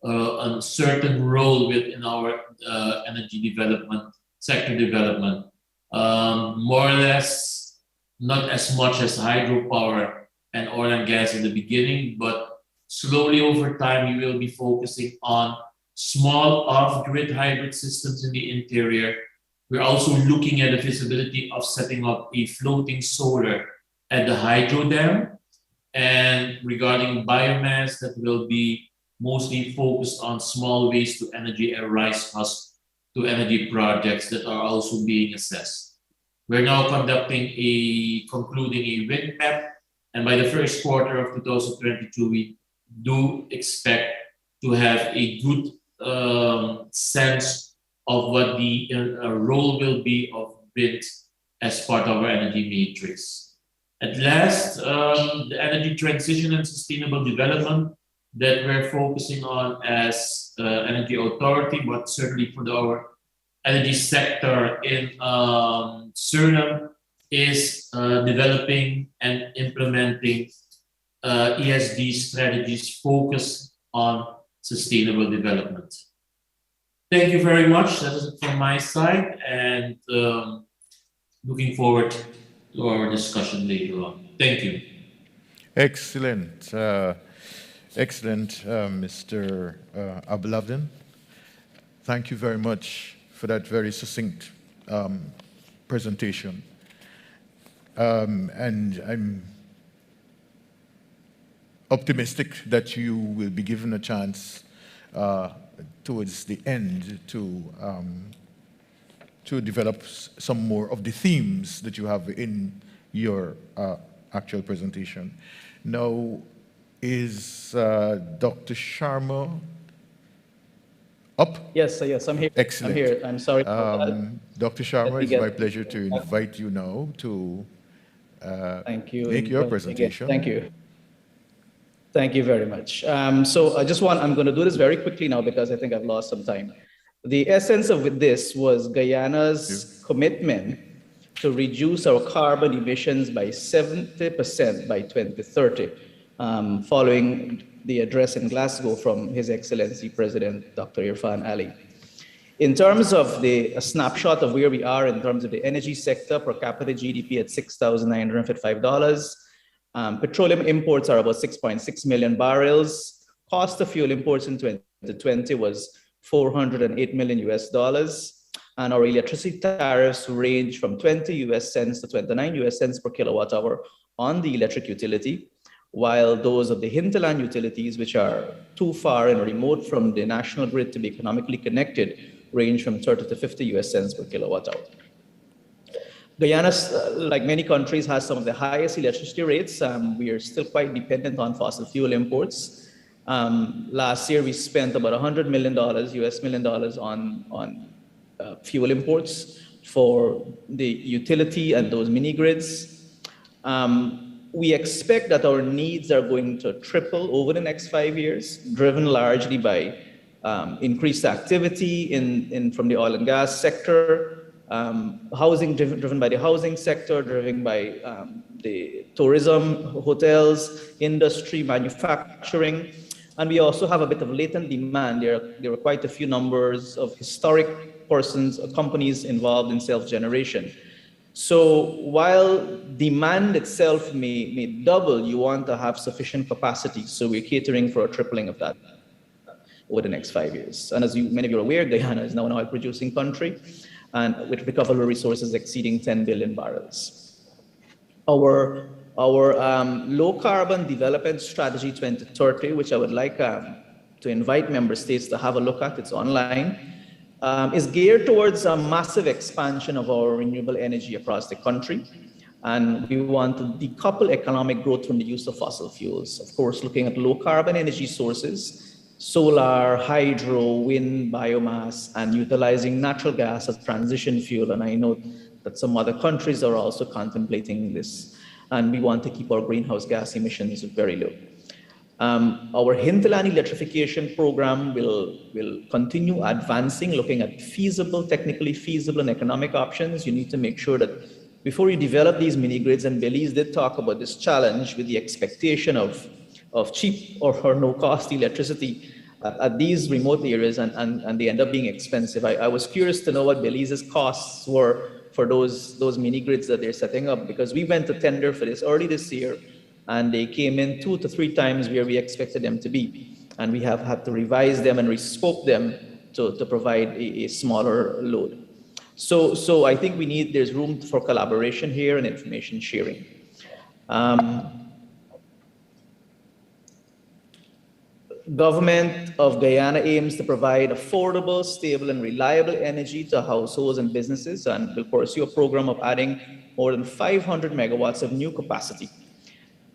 a certain role within our energy development, sector development. More or less, not as much as hydropower and oil and gas in the beginning, but slowly over time, we will be focusing on small off-grid hybrid systems in the interior. We're also looking at the feasibility of setting up a floating solar at the hydro dam. And regarding biomass, that will be mostly focused on small waste to energy and rice husk to energy projects that are also being assessed. We're now concluding a wind map And by the first quarter of 2022, we do expect to have a good sense of what the role will be of wind as part of our energy matrix. At last, the energy transition and sustainable development that we're focusing on as Energy Authority, but certainly for our energy sector in Suriname, is developing and implementing ESG strategies focused on sustainable development. Thank you very much. That is it from my side, and looking forward to our discussion later on. Thank you. Excellent. Excellent, Mr. Abelavdin. Thank you very much for that very succinct presentation. And I'm optimistic that you will be given a chance towards the end to develop some more of the themes that you have in your actual presentation. Now, is Dr. Sharma up? Yes, I'm here. Excellent. I'm here. I'm sorry. Dr. Sharma, it's my pleasure to invite you now to thank you. make your presentation. Thank you. Thank you very much. So I'm going to do this very quickly now because I think I've lost some time. The essence of this was Guyana's commitment to reduce our carbon emissions by 70% by 2030, following the address in Glasgow from His Excellency President Dr. Irfaan Ali. In terms of a snapshot of where we are in terms of the energy sector, per capita GDP at $6,955. Petroleum imports are about 6.6 million barrels. Cost of fuel imports in 2020 was $408 million US. And our electricity tariffs range from 20 US cents to 29 US cents per kilowatt hour on the electric utility, while those of the hinterland utilities, which are too far and remote from the national grid to be economically connected, range from 30 to 50 US cents per kilowatt hour. Guyana, like many countries, has some of the highest electricity rates. We are still quite dependent on fossil fuel imports. Last year, we spent about $100 million, US million on fuel imports for the utility and those mini grids. We expect that our needs are going to triple over the next 5 years, driven largely by increased activity from the oil and gas sector, housing driven by the housing sector, driven by the tourism, hotels, industry, manufacturing. And we also have a bit of latent demand. There are quite a few numbers of historic persons, companies involved in self-generation. So while demand itself may double, you want to have sufficient capacity. So we're catering for a tripling of that over the next 5 years. And as many of you are aware, Guyana is now an oil-producing country, and with recoverable resources exceeding 10 billion barrels. Our low-carbon development strategy 2030, which I would like to invite member states to have a look at, it's online, is geared towards a massive expansion of our renewable energy across the country. And we want to decouple economic growth from the use of fossil fuels. Of course, looking at low-carbon energy sources, solar, hydro, wind, biomass, and utilizing natural gas as transition fuel. And I know that some other countries are also contemplating this. And we want to keep our greenhouse gas emissions very low. Our hinterland electrification program will continue advancing, looking at technically feasible and economic options. You need to make sure that before you develop these mini grids, and Belize did talk about this challenge with the expectation of cheap or no cost electricity at these remote areas, and they end up being expensive. I was curious to know what Belize's costs were for those mini grids that they're setting up, because we went to tender for this early this year, and they came in 2 to 3 times where we expected them to be. And we have had to revise them and rescope them to provide a smaller load. So I think there's room for collaboration here and information sharing. Government of Guyana aims to provide affordable, stable, and reliable energy to households and businesses, and will pursue a program of adding more than 500 megawatts of new capacity.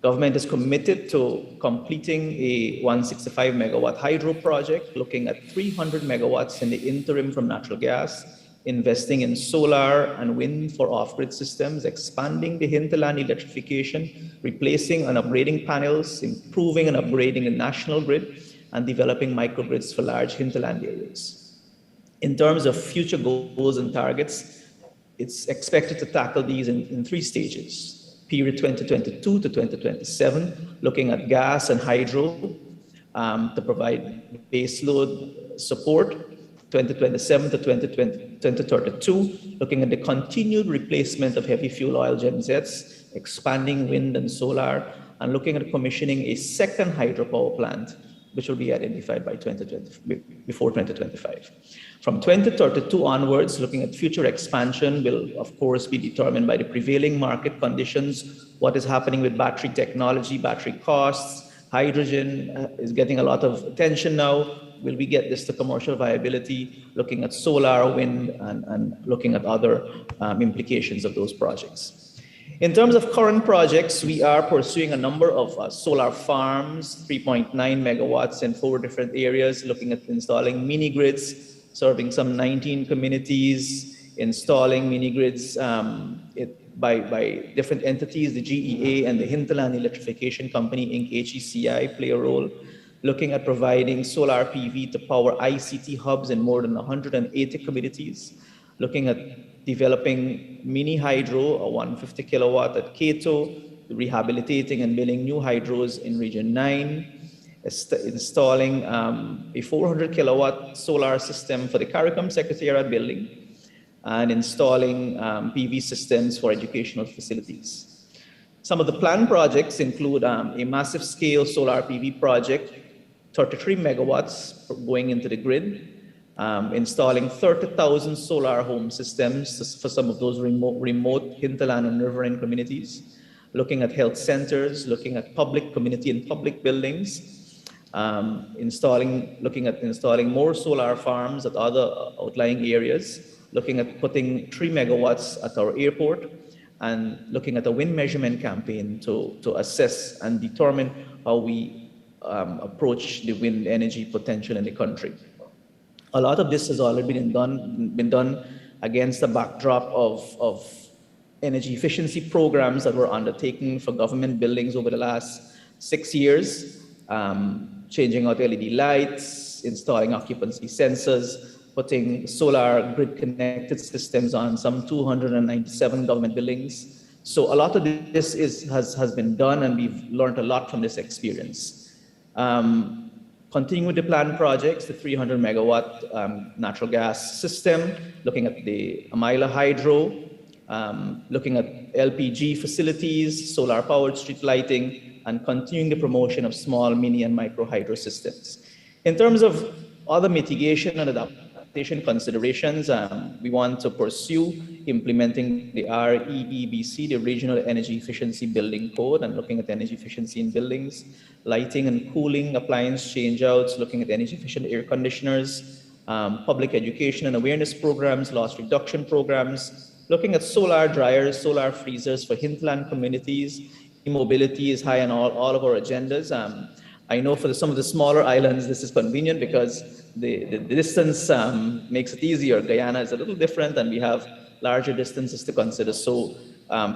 Government is committed to completing a 165 megawatt hydro project, looking at 300 megawatts in the interim from natural gas, investing in solar and wind for off-grid systems, expanding the hinterland electrification, replacing and upgrading panels, improving and upgrading the national grid, and developing microgrids for large hinterland areas. In terms of future goals and targets, it's expected to tackle these in 3 stages. Period 2022 to 2027, looking at gas and hydro to provide baseload support. 2027 to 2032, looking at the continued replacement of heavy fuel oil gensets, expanding wind and solar, and looking at commissioning a second hydropower plant, which will be identified by before 2025. From 2032 onwards, looking at future expansion will, of course, be determined by the prevailing market conditions, what is happening with battery technology, battery costs. Hydrogen is getting a lot of attention now. Will we get this to commercial viability? Looking at solar, wind, and looking at other implications of those projects. In terms of current projects, we are pursuing a number of solar farms, 3.9 megawatts in 4 different areas, looking at installing mini grids, serving some 19 communities, installing mini grids by different entities. The GEA and the Hinterland Electrification Company, Inc., HECI, play a role, looking at providing solar PV to power ICT hubs in more than 180 communities, looking at developing mini hydro, a 150 kilowatt at Cato, rehabilitating and building new hydros in Region 9, installing a 400 kilowatt solar system for the CARICOM Secretariat building, and installing PV systems for educational facilities. Some of the planned projects include a massive scale solar PV project, 33 megawatts going into the grid, installing 30,000 solar home systems for some of those remote hinterland and riverine communities, looking at health centers, looking at public community and public buildings, looking at installing more solar farms at other outlying areas, looking at putting 3 megawatts at our airport, and looking at a wind measurement campaign to assess and determine how we approach the wind energy potential in the country. A lot of this has already been done against the backdrop of energy efficiency programs that were undertaken for government buildings over the last 6 years, changing out LED lights, installing occupancy sensors, putting solar grid connected systems on some 297 government buildings. So a lot of this has been done, and we've learned a lot from this experience. Continuing with the planned projects, the 300 megawatt natural gas system, looking at the Amila Hydro, looking at LPG facilities, solar powered street lighting, and continuing the promotion of small, mini, and micro hydro systems. In terms of other mitigation and adaptation considerations, we want to pursue implementing the REEBC, the Regional Energy Efficiency Building Code, and looking at energy efficiency in buildings, lighting and cooling, appliance changeouts, looking at energy efficient air conditioners, public education and awareness programs, loss reduction programs, looking at solar dryers, solar freezers for hinterland communities. E-mobility is high on all of our agendas. I know for some of the smaller islands, this is convenient because the distance makes it easier. Guyana is a little different, and we have larger distances to consider. So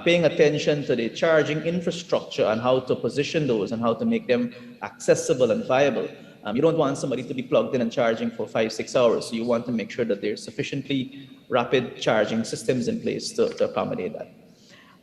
paying attention to the charging infrastructure and how to position those and how to make them accessible and viable. You don't want somebody to be plugged in and charging for 5-6 hours. So you want to make sure that there's sufficiently rapid charging systems in place to accommodate that.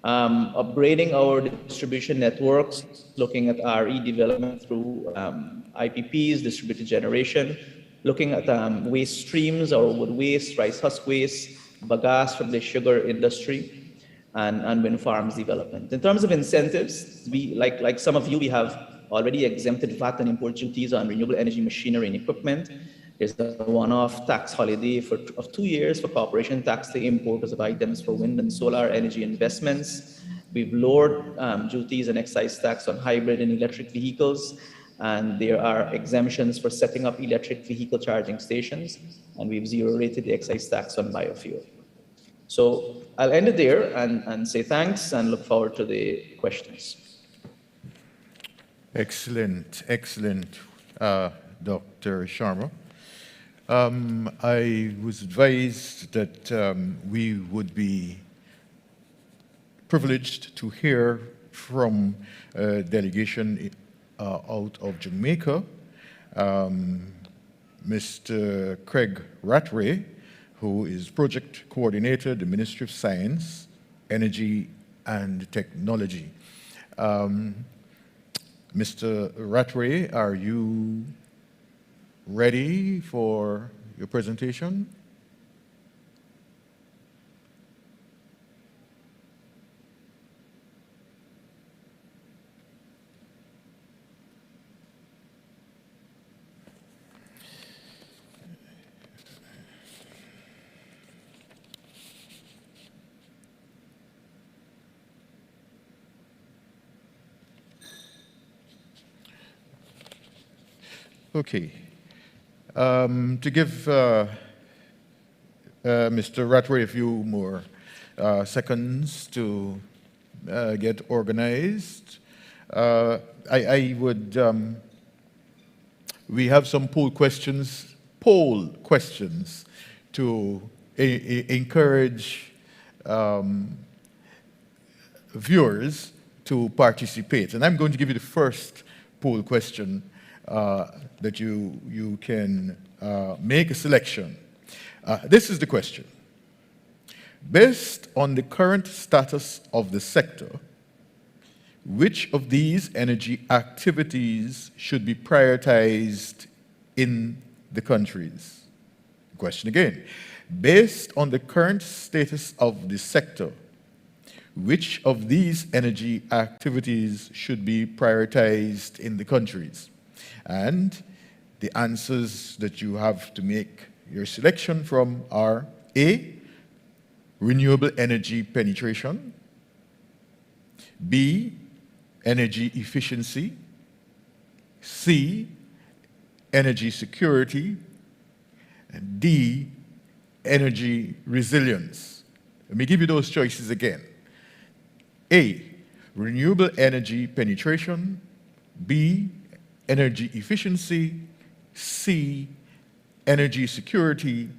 Upgrading our distribution networks, looking at RE development through IPPs, distributed generation, looking at waste streams, our wood waste, rice husk waste, bagasse from the sugar industry, and wind farms development. In terms of incentives, we, like some of you, we have already exempted VAT and import duties on renewable energy machinery and equipment. There's a one-off tax holiday of 2 years for corporation tax to importers of items for wind and solar energy investments. We've lowered duties and excise tax on hybrid and electric vehicles, and there are exemptions for setting up electric vehicle charging stations, and we've zero-rated the excise tax on biofuel. So I'll end it there and say thanks and look forward to the questions. Excellent, excellent, Dr. Sharma. I was advised that we would be privileged to hear from a delegation out of Jamaica, Mr. Craig Rattray, who is Project Coordinator, the Ministry of Science, Energy and Technology. Mr. Rattray, are you ready for your presentation? Okay. To give Mr. Rattray a few more seconds to get organized, I would, we have some poll questions to encourage viewers to participate. And I'm going to give you the first poll question that you can make a selection. This is the question. Based on the current status of the sector, which of these energy activities should be prioritized in the countries? Question again. Based on the current status of the sector, which of these energy activities should be prioritized in the countries? And the answers that you have to make your selection from are A, renewable energy penetration, B, energy efficiency, C, energy security, and D, energy resilience. Let me give you those choices again. A, renewable energy penetration, B, energy efficiency, C, energy security,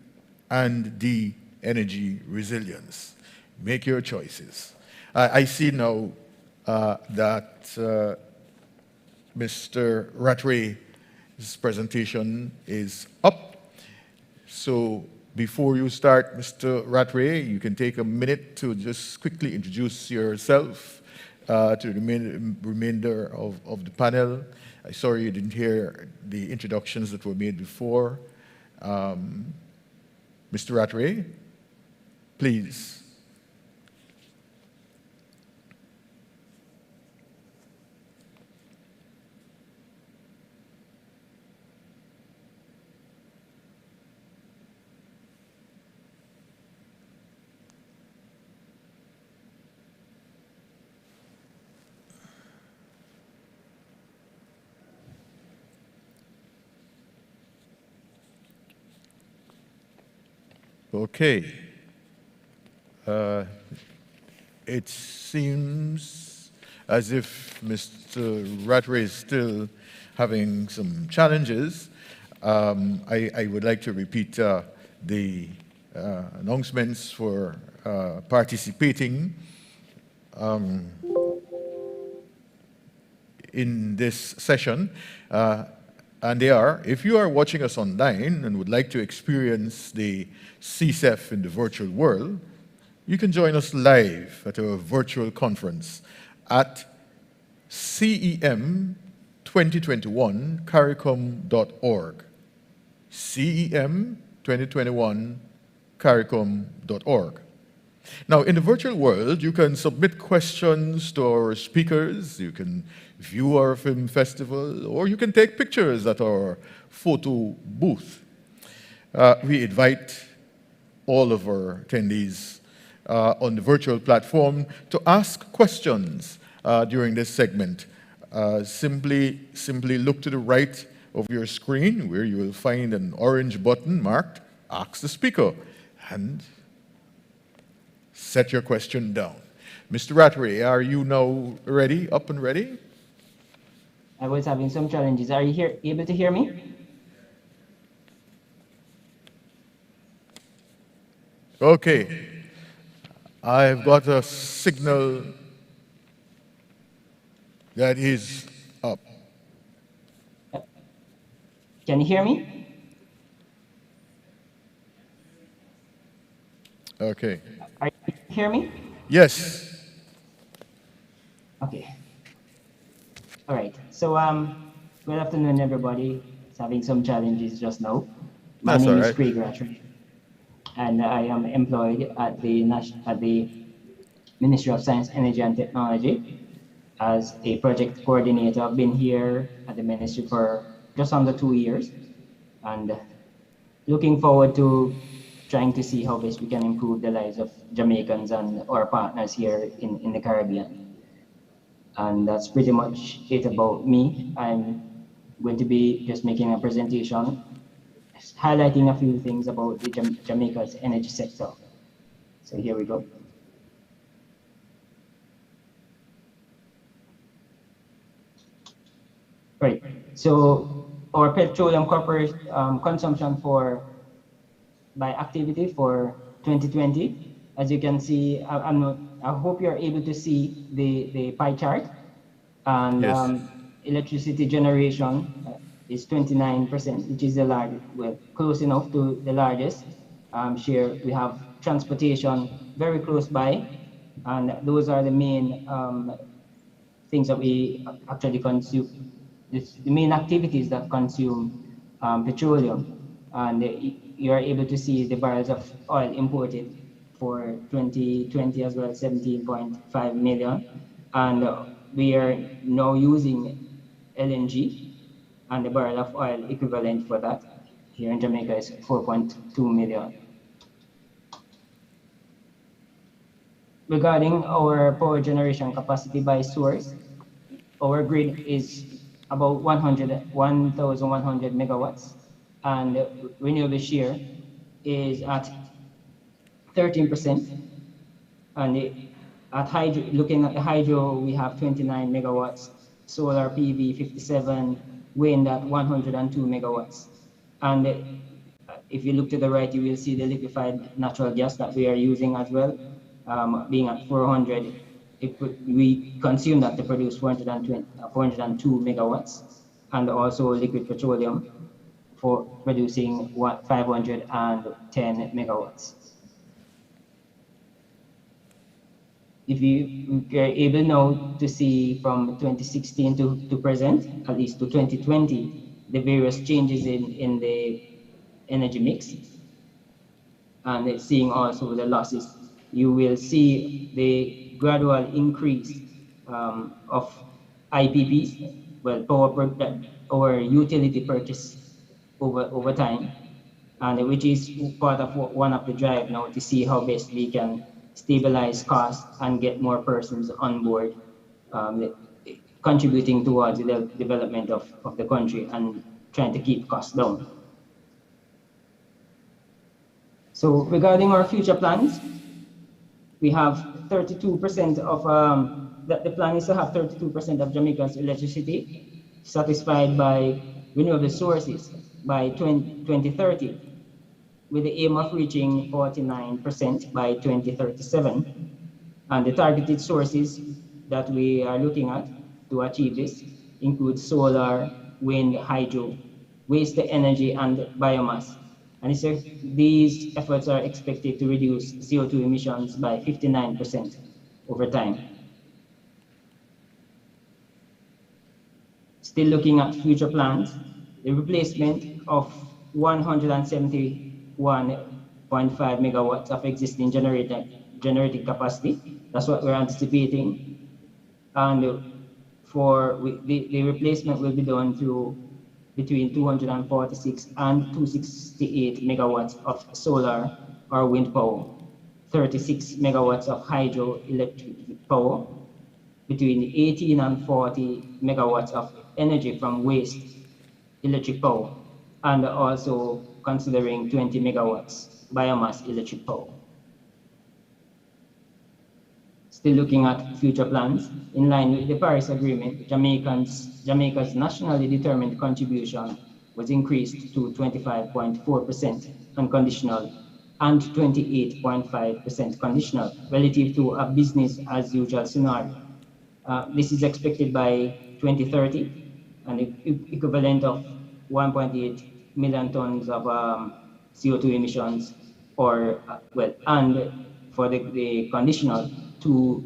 and D, energy resilience. Make your choices. I see now that Mr. Rattray's presentation is up. So before you start, Mr. Rattray, you can take a minute to just quickly introduce yourself to the remainder of the panel. I'm sorry you didn't hear the introductions that were made before. Mr. Rattray, please. Okay. It seems as if Mr. Rattray is still having some challenges. I would like to repeat the announcements for participating in this session. And they are, if you are watching us online and would like to experience the CSEF in the virtual world, you can join us live at our virtual conference at CEM2021CARICOM.org. CEM2021CARICOM.org. Now, in the virtual world, you can submit questions to our speakers, you can view our film festival, or you can take pictures at our photo booth. We invite all of our attendees on the virtual platform to ask questions during this segment. Simply look to the right of your screen where you will find an orange button marked Ask the Speaker, and set your question down. Mr. Rattray, are you now ready, up and ready? I was having some challenges. Are you able to hear me? Okay. I've got a signal that is up. Can you hear me? Okay. Are you hear me? Yes. Okay. All right. So good afternoon, everybody. It's having some challenges just now. My That's name all is right. Craig Rattray, and I am employed at the Ministry of Science, Energy, and Technology as a project coordinator. I've been here at the ministry for just under 2 years, and looking forward to trying to see how best we can improve the lives of Jamaicans and our partners here in the Caribbean. And that's pretty much it about me. I'm going to be just making a presentation, highlighting a few things about the Jamaica's energy sector. So here we go. Right. So our petroleum corporate consumption by activity for 2020, as you can see, I hope you're able to see the pie chart. And Yes. electricity generation is 29%, which is the largest, well, close enough to the largest share. We have transportation very close by, and those are the main things that we actually consume, the main activities that consume petroleum. And you are able to see the barrels of oil imported for 2020 as well, 17.5 million. And we are now using LNG, and the barrel of oil equivalent for that here in Jamaica is 4.2 million. Regarding our power generation capacity by source, our grid is about 1,100 megawatts, and renewable share is at 13%. And at hydro, looking at the hydro, we have 29 megawatts, solar PV 57, wind at 102 megawatts. And if you look to the right, you will see the liquefied natural gas that we are using as well, being at 400. We consume that to produce 402 megawatts, and also liquid petroleum for producing 510 megawatts. If you are able now to see from 2016 to present, at least to 2020, the various changes in the energy mix, and seeing also the losses, you will see the gradual increase of IPPs, well, or utility purchase over time, and which is part of one of the drive now to see how best we can stabilize costs and get more persons on board, contributing towards the development of the country and trying to keep costs down. So regarding our future plans, we have 32% of, the plan is to have 32% of Jamaica's electricity satisfied by renewable sources by 2030, with the aim of reaching 49% by 2037. And the targeted sources that we are looking at to achieve this include solar, wind, hydro, waste energy, and biomass. And these efforts are expected to reduce CO2 emissions by 59% over time. Still looking at future plans, the replacement of 171.5 megawatts of existing generating capacity. That's what we're anticipating. And the replacement will be done through between 246 and 268 megawatts of solar or wind power, 36 megawatts of hydroelectric power, between 18 and 40 megawatts of energy from waste electric power, and also considering 20 megawatts biomass electric power. still looking at future plans. In line with the Paris Agreement, Jamaica's nationally determined contribution was increased to 25.4% unconditional and 28.5% conditional relative to a business as usual scenario. This is expected by 2030, an equivalent of 1.8 million tons of CO2 emissions, or and for the conditional 2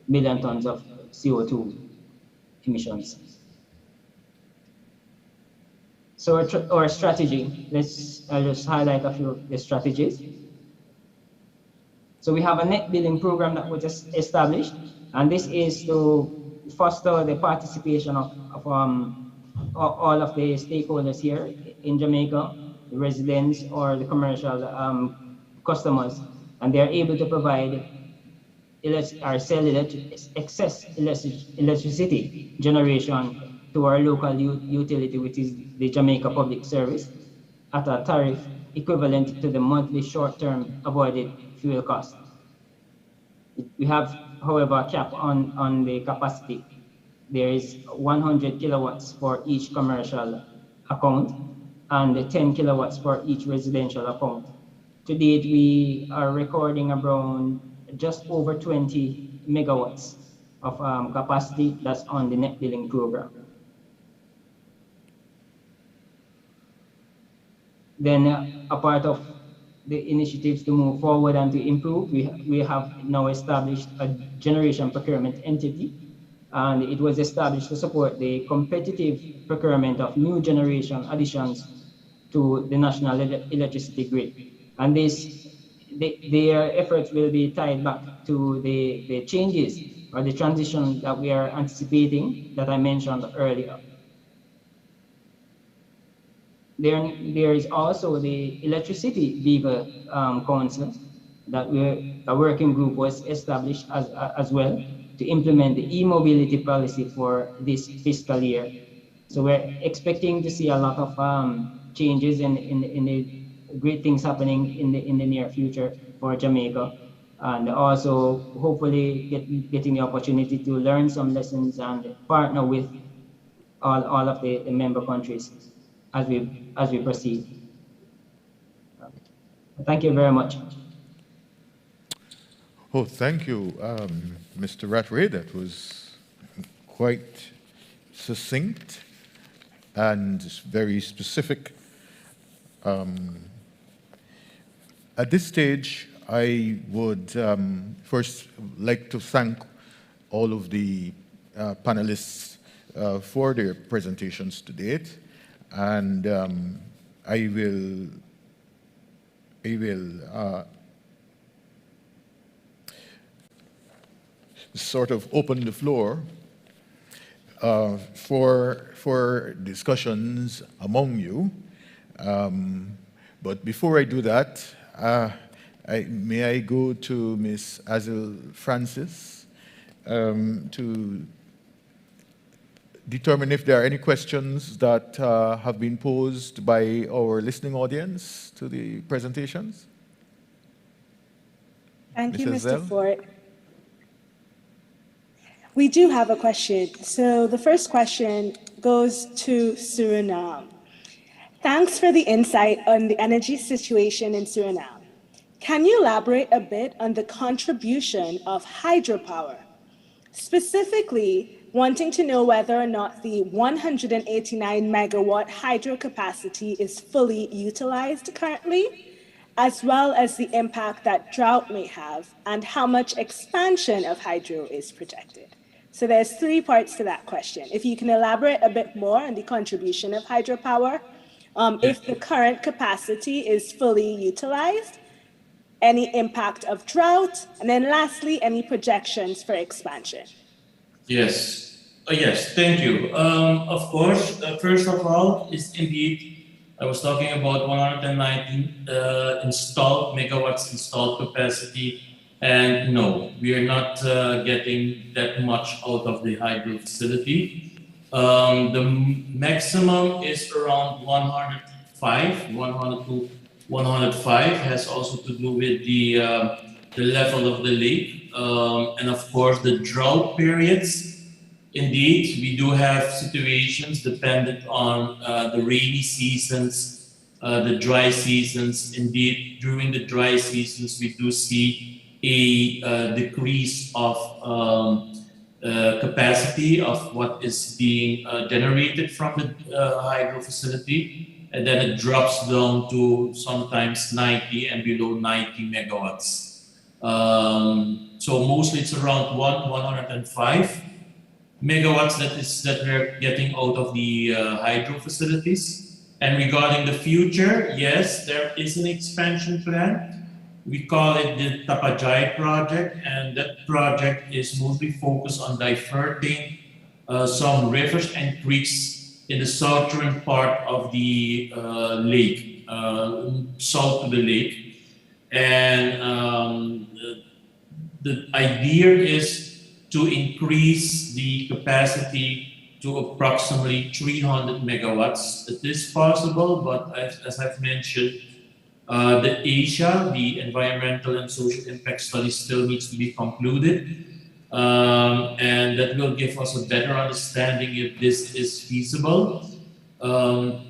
million tons of CO2 emissions. So our strategy, I'll just highlight a few of the strategies. So we have a net billing program that was established, and this is to foster the participation of all of the stakeholders here in Jamaica, the residents or the commercial customers, and they are able to provide sell excess electricity generation to our local utility, which is the Jamaica Public Service, at a tariff equivalent to the monthly short-term avoided fuel cost. We have, however, a cap on the capacity. There is 100 kilowatts for each commercial account and 10 kilowatts for each residential account. To date, we are recording around just over 20 megawatts of capacity that's on the net billing program. Then a part of the initiatives to move forward and to improve, we have now established a generation procurement entity, and it was established to support the competitive procurement of new generation additions to the national electricity grid. And their efforts will be tied back to the changes or the transition that we are anticipating that I mentioned earlier. There is also the Electricity Beaver Council that a working group was established as well to implement the e-mobility policy for this fiscal year. So we're expecting to see a lot of changes in the great things happening in the near future for Jamaica, and also hopefully getting the opportunity to learn some lessons and partner with all of the member countries as we proceed. Thank you very much. Oh, thank you, Mr. Rattray. That was quite succinct and very specific. At this stage, I would first like to thank all of the panelists for their presentations to date. And I will sort of open the floor for discussions among you. But before I do that, may I go to Ms. Azel Francis to determine if there are any questions that have been posed by our listening audience to the presentations? Thank you, Mrs. Mr. Fort. We do have a question. So the first question goes to Suriname. Thanks for the insight on the energy situation in Suriname. Can you elaborate a bit on the contribution of hydropower? Specifically, wanting to know whether or not the 189 megawatt hydro capacity is fully utilized currently, as well as the impact that drought may have and how much expansion of hydro is projected. So there's 3 parts to that question. If you can elaborate a bit more on the contribution of hydropower, if the current capacity is fully utilized, any impact of drought, and then lastly, any projections for expansion. Yes. Yes, thank you. Of course, first of all, is indeed, I was talking about 119 megawatts installed capacity, and no, we are not getting that much out of the hydro facility. The maximum is around 100 to 105, has also to do with the the level of the lake, and of course the drought periods. Indeed, we do have situations dependent on the rainy seasons, the dry seasons. Indeed, during the dry seasons, we do see a decrease of capacity of what is being generated from the hydro facility, and then it drops down to sometimes 90 and below 90 megawatts. So mostly it's around 105 megawatts that we're getting out of the hydro facilities. And regarding the future, yes, there is an expansion plan. We call it the Tapajay project, and that project is mostly focused on diverting some rivers and creeks in the southern part of the lake, south to the lake. And the idea is to increase the capacity to approximately 300 megawatts. It is possible, but as I've mentioned, the ASIA, the Environmental and Social Impact Study, still needs to be concluded. And that will give us a better understanding if this is feasible.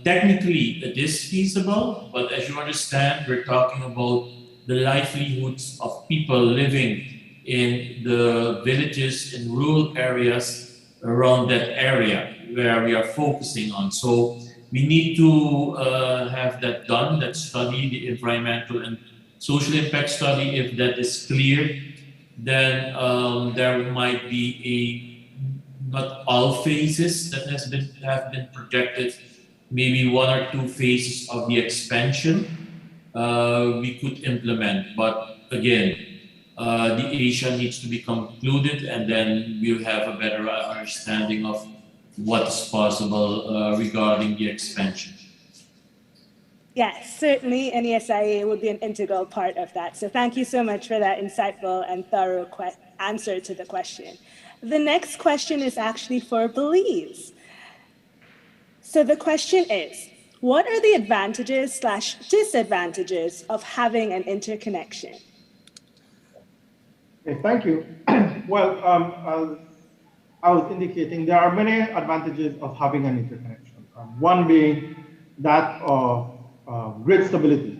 Technically, it is feasible, but as you understand, we're talking about the livelihoods of people living in the villages, in rural areas around that area where we are focusing on. So we need to have that done, that study, the environmental and social impact study. If that is clear, then there might be not all phases that have been projected, maybe 1 or 2 phases of the expansion we could implement. But again, the ASIA needs to be concluded, and then we'll have a better understanding of what's possible regarding the expansion. Yes, certainly NESIA would be an integral part of that. So thank you so much for that insightful and thorough answer to the question. The next question is actually for Belize. So the question is, what are the advantages/disadvantages of having an interconnection? Okay, thank you. Well, as I was indicating, there are many advantages of having an interconnection. One being that of grid stability.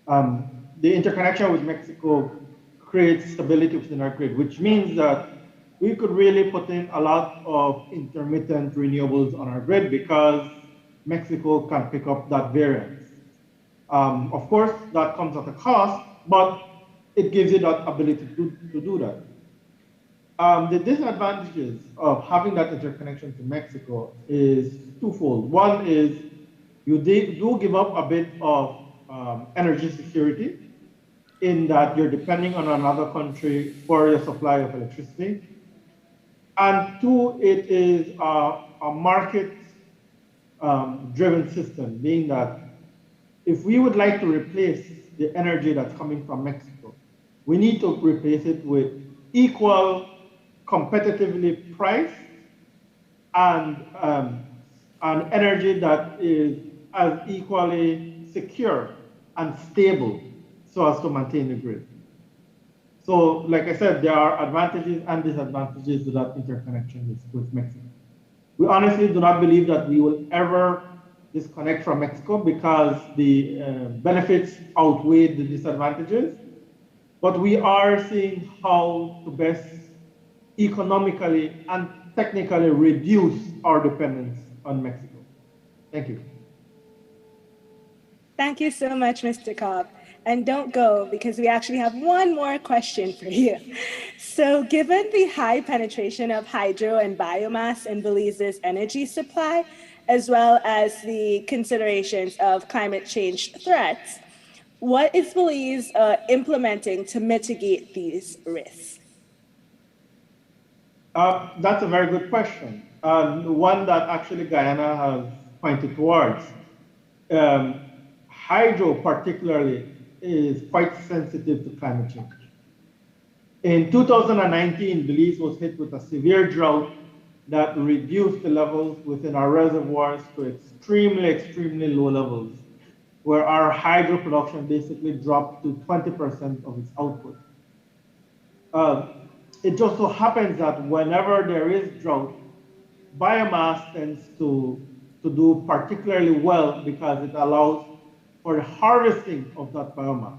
The interconnection with Mexico creates stability within our grid, which means that we could really put in a lot of intermittent renewables on our grid because Mexico can pick up that variance. Of course, that comes at a cost, but it gives you that ability to do that. The disadvantages of having that interconnection to Mexico is twofold. One is you do give up a bit of energy security in that you're depending on another country for your supply of electricity. And two, it is a market-driven system, meaning that if we would like to replace the energy that's coming from Mexico, we need to replace it with equal, competitively priced, and energy that is as equally secure and stable so as to maintain the grid. So, like I said, there are advantages and disadvantages to that interconnection with Mexico. We honestly do not believe that we will ever disconnect from Mexico because the benefits outweigh the disadvantages. But we are seeing how to best economically and technically reduce our dependence on Mexico. Thank you. Thank you so much, Mr. Cobb. And don't go, because we actually have one more question for you. So given the high penetration of hydro and biomass in Belize's energy supply, as well as the considerations of climate change threats, what is Belize implementing to mitigate these risks? That's a very good question. One that actually Guyana has pointed towards. Hydro particularly is quite sensitive to climate change. In 2019, Belize was hit with a severe drought that reduced the levels within our reservoirs to extremely, extremely low levels, where our hydro production basically dropped to 20% of its output. It just so happens that whenever there is drought, biomass tends to do particularly well because it allows for the harvesting of that biomass.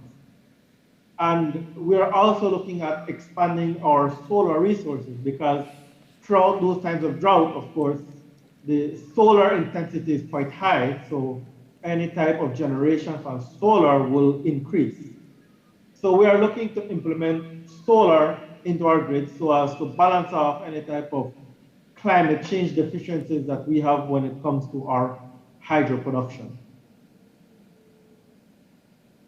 And we're also looking at expanding our solar resources because throughout those times of drought, of course, the solar intensity is quite high, so any type of generation from solar will increase. So we are looking to implement solar into our grid so as to balance off any type of climate change deficiencies that we have when it comes to our hydro production.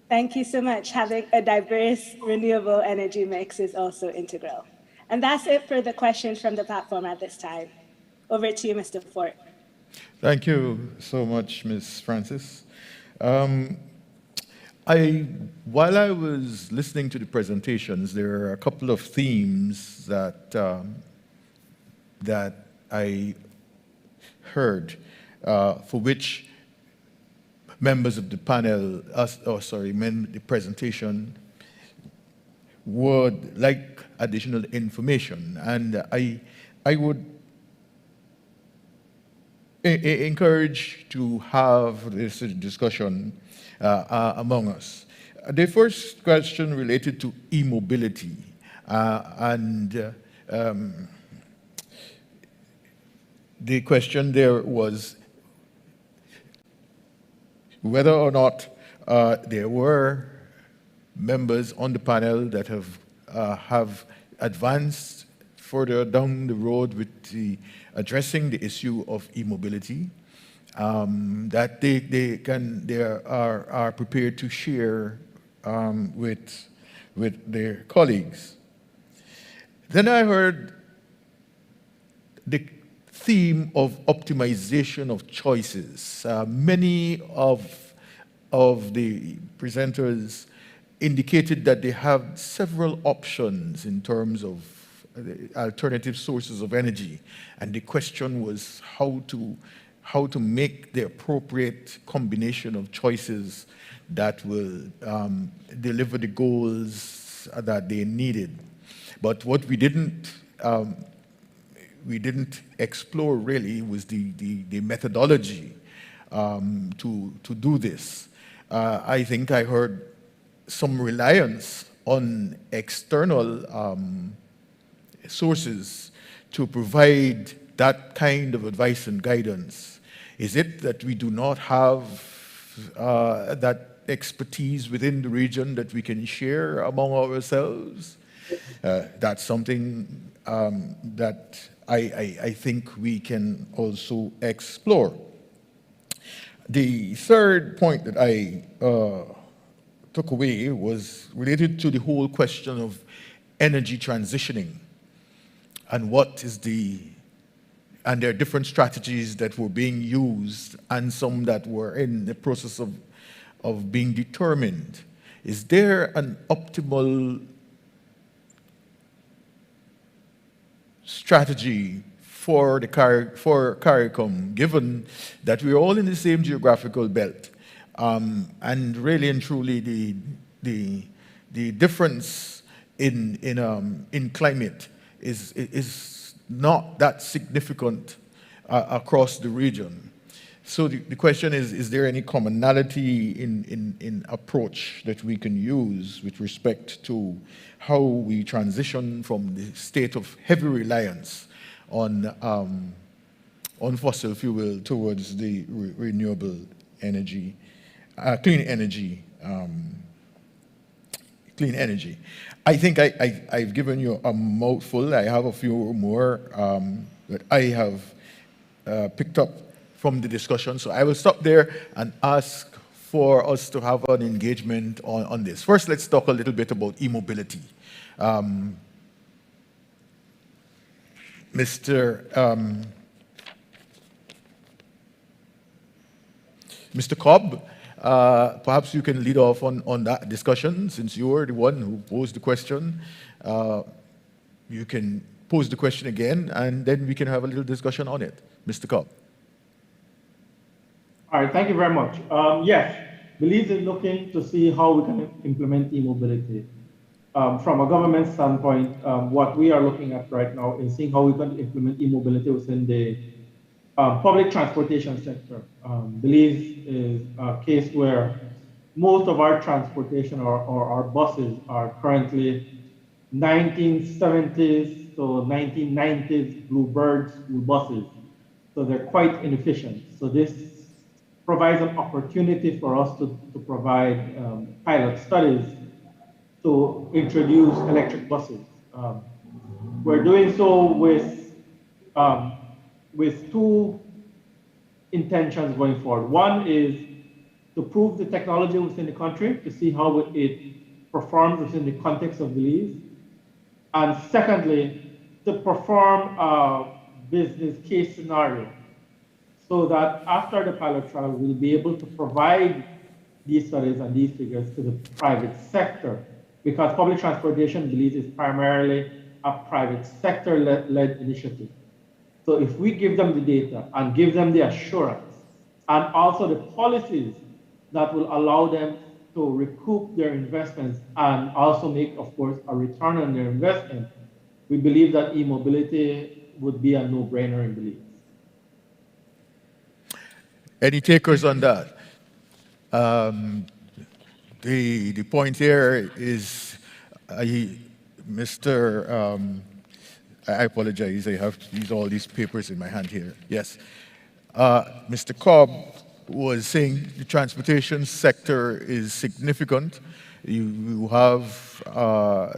Thank you so much. Having a diverse renewable energy mix is also integral. And that's it for the questions from the platform at this time. Over to you, Mr. Fort. Thank you so much, Ms. Francis. While I was listening to the presentations, there are a couple of themes that I heard for which members of the panel, the presentation, would like additional information. And I would encourage to have this discussion among us. The first question related to e-mobility, and the question there was whether or not there were members on the panel that have advanced further down the road with addressing the issue of e-mobility, that they are prepared to share with their colleagues. Then I heard the theme of optimization of choices. Many of the presenters indicated that they have several options in terms of alternative sources of energy, and the question was how to make the appropriate combination of choices that will deliver the goals that they needed. But what we didn't explore really was the methodology to do this. I think I heard some reliance on external sources to provide that kind of advice and guidance. Is it that we do not have that expertise within the region that we can share among ourselves? That's something that I think we can also explore. The third point that I took away was related to the whole question of energy transitioning and and there are different strategies that were being used and some that were in the process of being determined. Is there an optimal strategy for CARICOM, given that we're all in the same geographical belt, and really and truly the difference in climate is not that significant across the region. So the question is there any commonality in approach that we can use with respect to how we transition from the state of heavy reliance on fossil fuel towards the renewable energy, clean energy. I think I've given you a mouthful. I have a few more that I have picked up from the discussion. So I will stop there and ask for us to have an engagement on this. First, let's talk a little bit about e-mobility. Mr. Cobb, perhaps you can lead off on that discussion, since you were the one who posed the question. You can pose the question again, and then we can have a little discussion on it. Mr. Cobb. All right, thank you very much. Yes, Belize is looking to see how we can implement e-mobility. From a government standpoint, what we are looking at right now is seeing how we can implement e-mobility within the public transportation sector. Belize is a case where most of our transportation or our buses are currently 1970s to 1990s Bluebird school buses. So they're quite inefficient. So this provides an opportunity for us to provide pilot studies to introduce electric buses. We're doing so with two intentions going forward. One is to prove the technology within the country, to see how it performs within the context of Belize. And secondly, to perform a business case scenario so that after the pilot trial, we'll be able to provide these studies and these figures to the private sector, because public transportation, Belize, is primarily a private sector-led initiative. So if we give them the data and give them the assurance and also the policies that will allow them to recoup their investments and also make, of course, a return on their investment, we believe that e-mobility would be a no-brainer in Belize. Any takers on that? The point here is, Mr. I apologize, I have to use all these papers in my hand here. Yes. Mr. Cobb was saying the transportation sector is significant. You have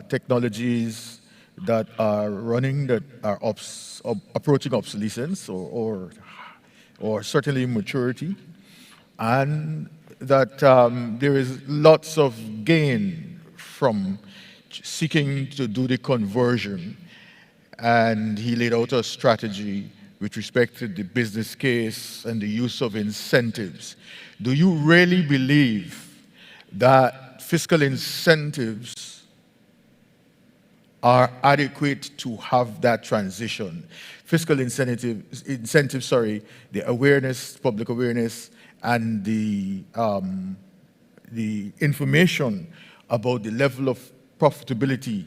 technologies that are running that are approaching obsolescence or certainly maturity, and that there is lots of gain from seeking to do the conversion. And he laid out a strategy with respect to the business case and the use of incentives. Do you really believe that fiscal incentives are adequate to have that transition? Fiscal incentives, the awareness, public awareness, and the information about the level of profitability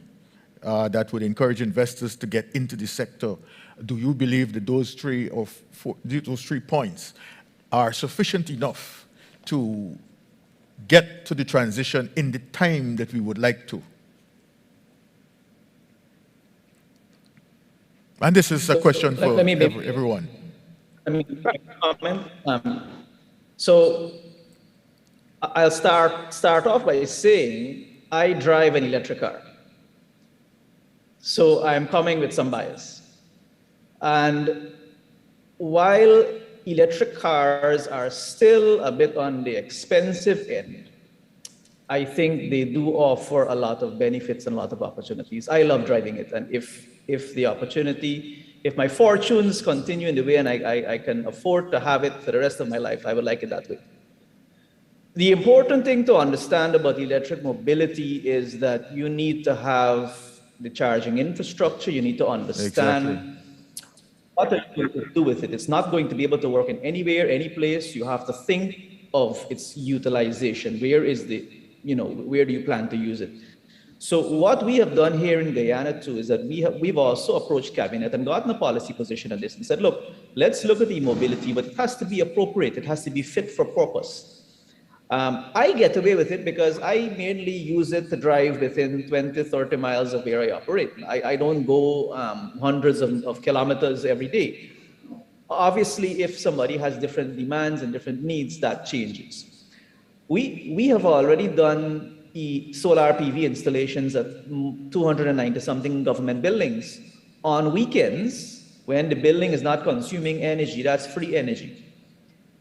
that would encourage investors to get into the sector. Do you believe that those three points are sufficient enough to get to the transition in the time that we would like to? And this is a question for everyone. Let me comment. So I'll start off by saying I drive an electric car. So I'm coming with some bias. And while electric cars are still a bit on the expensive end, I think they do offer a lot of benefits and a lot of opportunities. I love driving it. And if the opportunity, if my fortunes continue in the way and I can afford to have it for the rest of my life, I would like it that way. The important thing to understand about electric mobility is that you need to have the charging infrastructure. You need to understand what to do with it. It's not going to be able to work in anywhere, any place. You have to think of its utilization. Where is the, where do you plan to use it? So what we have done here in Guyana too is that we've also approached Cabinet and gotten a policy position on this and said, look, let's look at e-mobility, but it has to be appropriate. It has to be fit for purpose. I get away with it because I mainly use it to drive within 20, 30 miles of where I operate. I don't go hundreds of kilometers every day. Obviously, if somebody has different demands and different needs, that changes. We have already done solar PV installations at 290 something government buildings. On weekends, when the building is not consuming energy, that's free energy.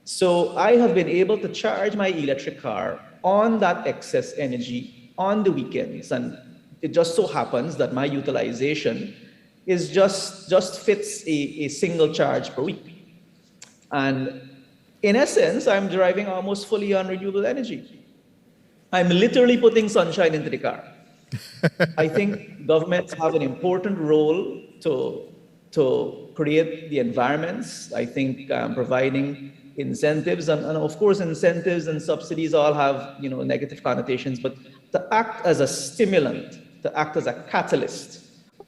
So I have been able to charge my electric car on that excess energy on the weekends. And it just so happens that my utilization is just fits a single charge per week. And in essence, I'm driving almost fully on renewable energy. I'm literally putting sunshine into the car. I think governments have an important role to create the environments. I think providing incentives, and of course incentives and subsidies all have negative connotations, but to act as a stimulant, to act as a catalyst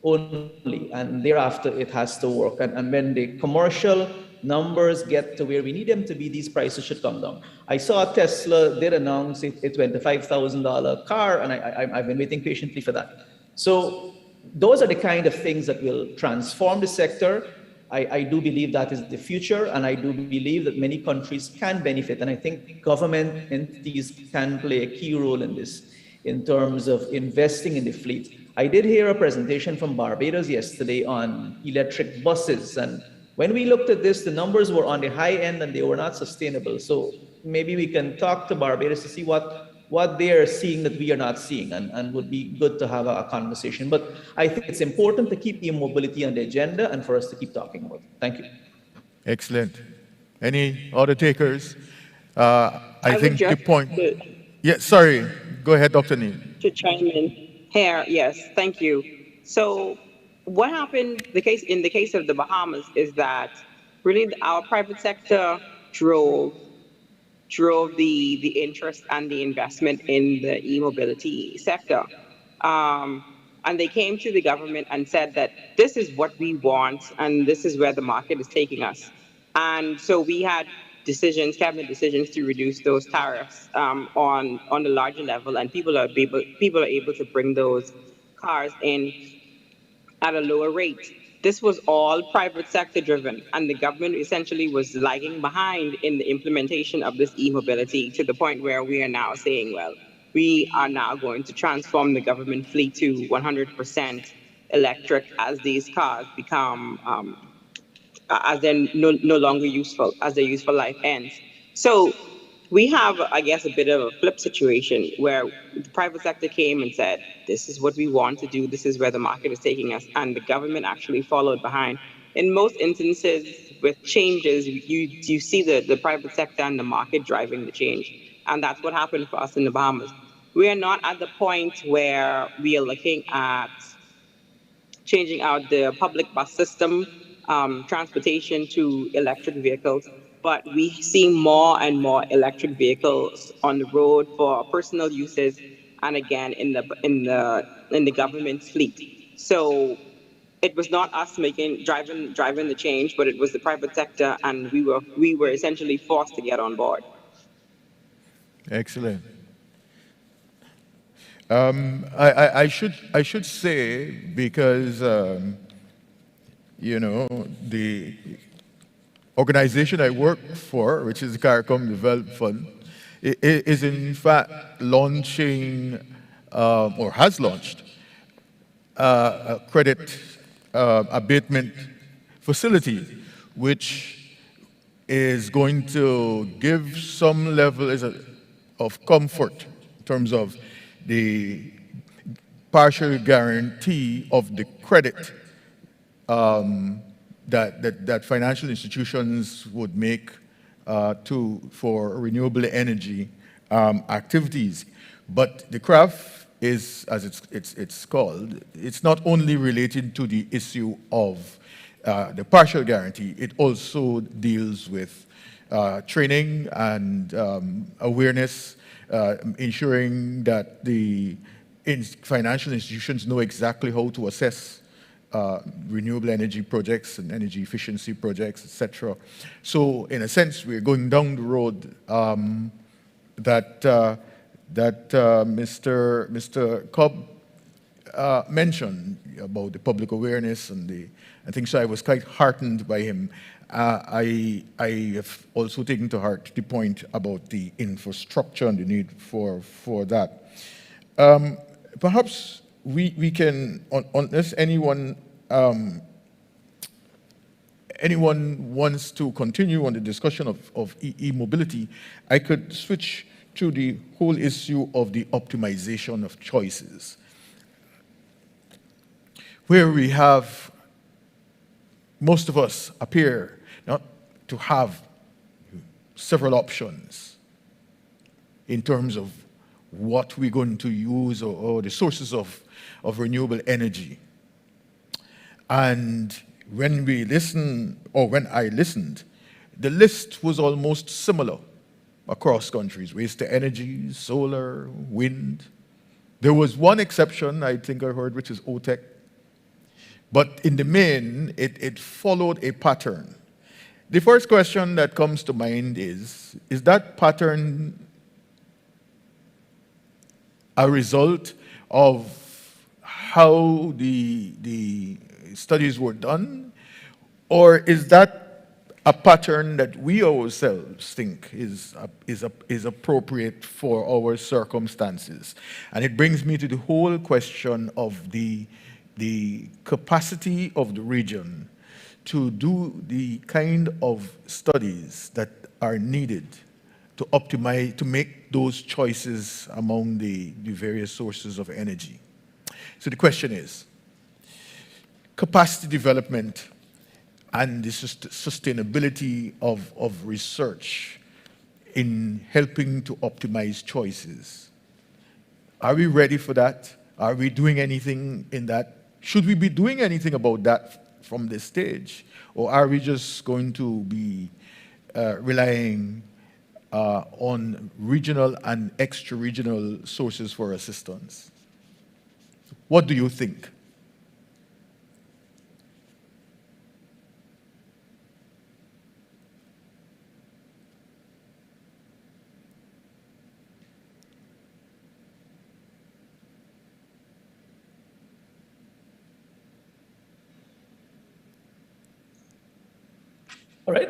only, and thereafter it has to work. And when the commercial numbers get to where we need them to be, these prices should come down. I saw Tesla did announce a $25,000 car, and I've been waiting patiently for that. So those are the kind of things that will transform the sector. I do believe that is the future, and I do believe that many countries can benefit, and I think government entities can play a key role in this, in terms of investing in the fleet. I did hear a presentation from Barbados yesterday on electric buses, and when we looked at this, the numbers were on the high end and they were not sustainable. So maybe we can talk to Barbados to see what they are seeing that we are not seeing, and would be good to have a conversation. But I think it's important to keep e-mobility on the agenda and for us to keep talking about it. Thank you. Excellent. Any other takers? I think the point... Yeah, sorry. Go ahead, Dr. Neil. To chime in here, yes, thank you. So what happened in the case of the Bahamas is that really our private sector drove the interest and the investment in the e-mobility sector. And they came to the government and said that this is what we want and this is where the market is taking us. And so we had cabinet decisions to reduce those tariffs on the larger level, and people are able to bring those cars in at a lower rate. This was all private sector driven, and the government essentially was lagging behind in the implementation of this e-mobility, to the point where we are now saying, well, we are now going to transform the government fleet to 100% electric as these cars become, as they're no longer useful, as their useful life ends. So we have, I guess, a bit of a flip situation where the private sector came and said, this is what we want to do, this is where the market is taking us, and the government actually followed behind. In most instances with changes, you see the private sector and the market driving the change, and that's what happened for us in the Bahamas. We are not at the point where we are looking at changing out the public bus system, transportation to electric vehicles, but we see more and more electric vehicles on the road for personal uses, and again in the government's fleet. So it was not us driving the change, but it was the private sector, and we were essentially forced to get on board. Excellent. I should say, because the organization I work for, which is the CARICOM Development Fund, is in fact launching or has launched a credit abatement facility, which is going to give some level of comfort in terms of the partial guarantee of the credit that financial institutions would make for renewable energy activities. But the CRAF is, as it's called, it's not only related to the issue of the partial guarantee, it also deals with training and awareness, ensuring that the financial institutions know exactly how to assess renewable energy projects and energy efficiency projects, etc. So, in a sense, we're going down the road that Mr. Cobb mentioned about the public awareness and I think so. I was quite heartened by him. I have also taken to heart the point about the infrastructure and the need for that. Perhaps we can, unless anyone wants to continue on the discussion of e-mobility, I could switch to the whole issue of the optimization of choices, where we have, most of us appear not to have several options in terms of what we're going to use or the sources of renewable energy. And when we listen, or when I listened the list was almost similar across countries: waste to energy, solar, wind. There was one exception, I think I heard, which is OTEC. But in the main, it followed a pattern. The first question that comes to mind is that pattern a result of how the studies were done, or is that a pattern that we ourselves think is appropriate for our circumstances? And it brings me to the whole question of the capacity of the region to do the kind of studies that are needed to optimize, to make those choices among the various sources of energy. So the question is, capacity development and the sustainability of research in helping to optimize choices. Are we ready for that? Are we doing anything in that? Should we be doing anything about that from this stage? Or are we just going to be relying on regional and extra-regional sources for assistance? What do you think? All right,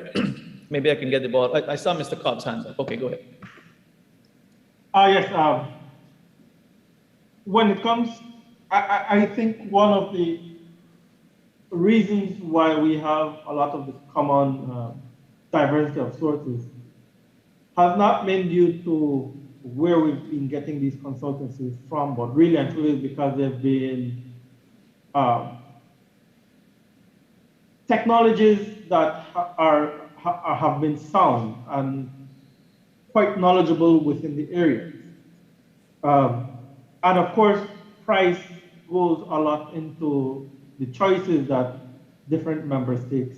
maybe I can get the ball. I saw Mr. Cobb's hands up. Okay, go ahead. Yes, when it comes, I think one of the reasons why we have a lot of the common diversity of sources has not been due to where we've been getting these consultancies from, but really and truly because they've been technologies that have been sound and quite knowledgeable within the area. And of course, price goes a lot into the choices that different member states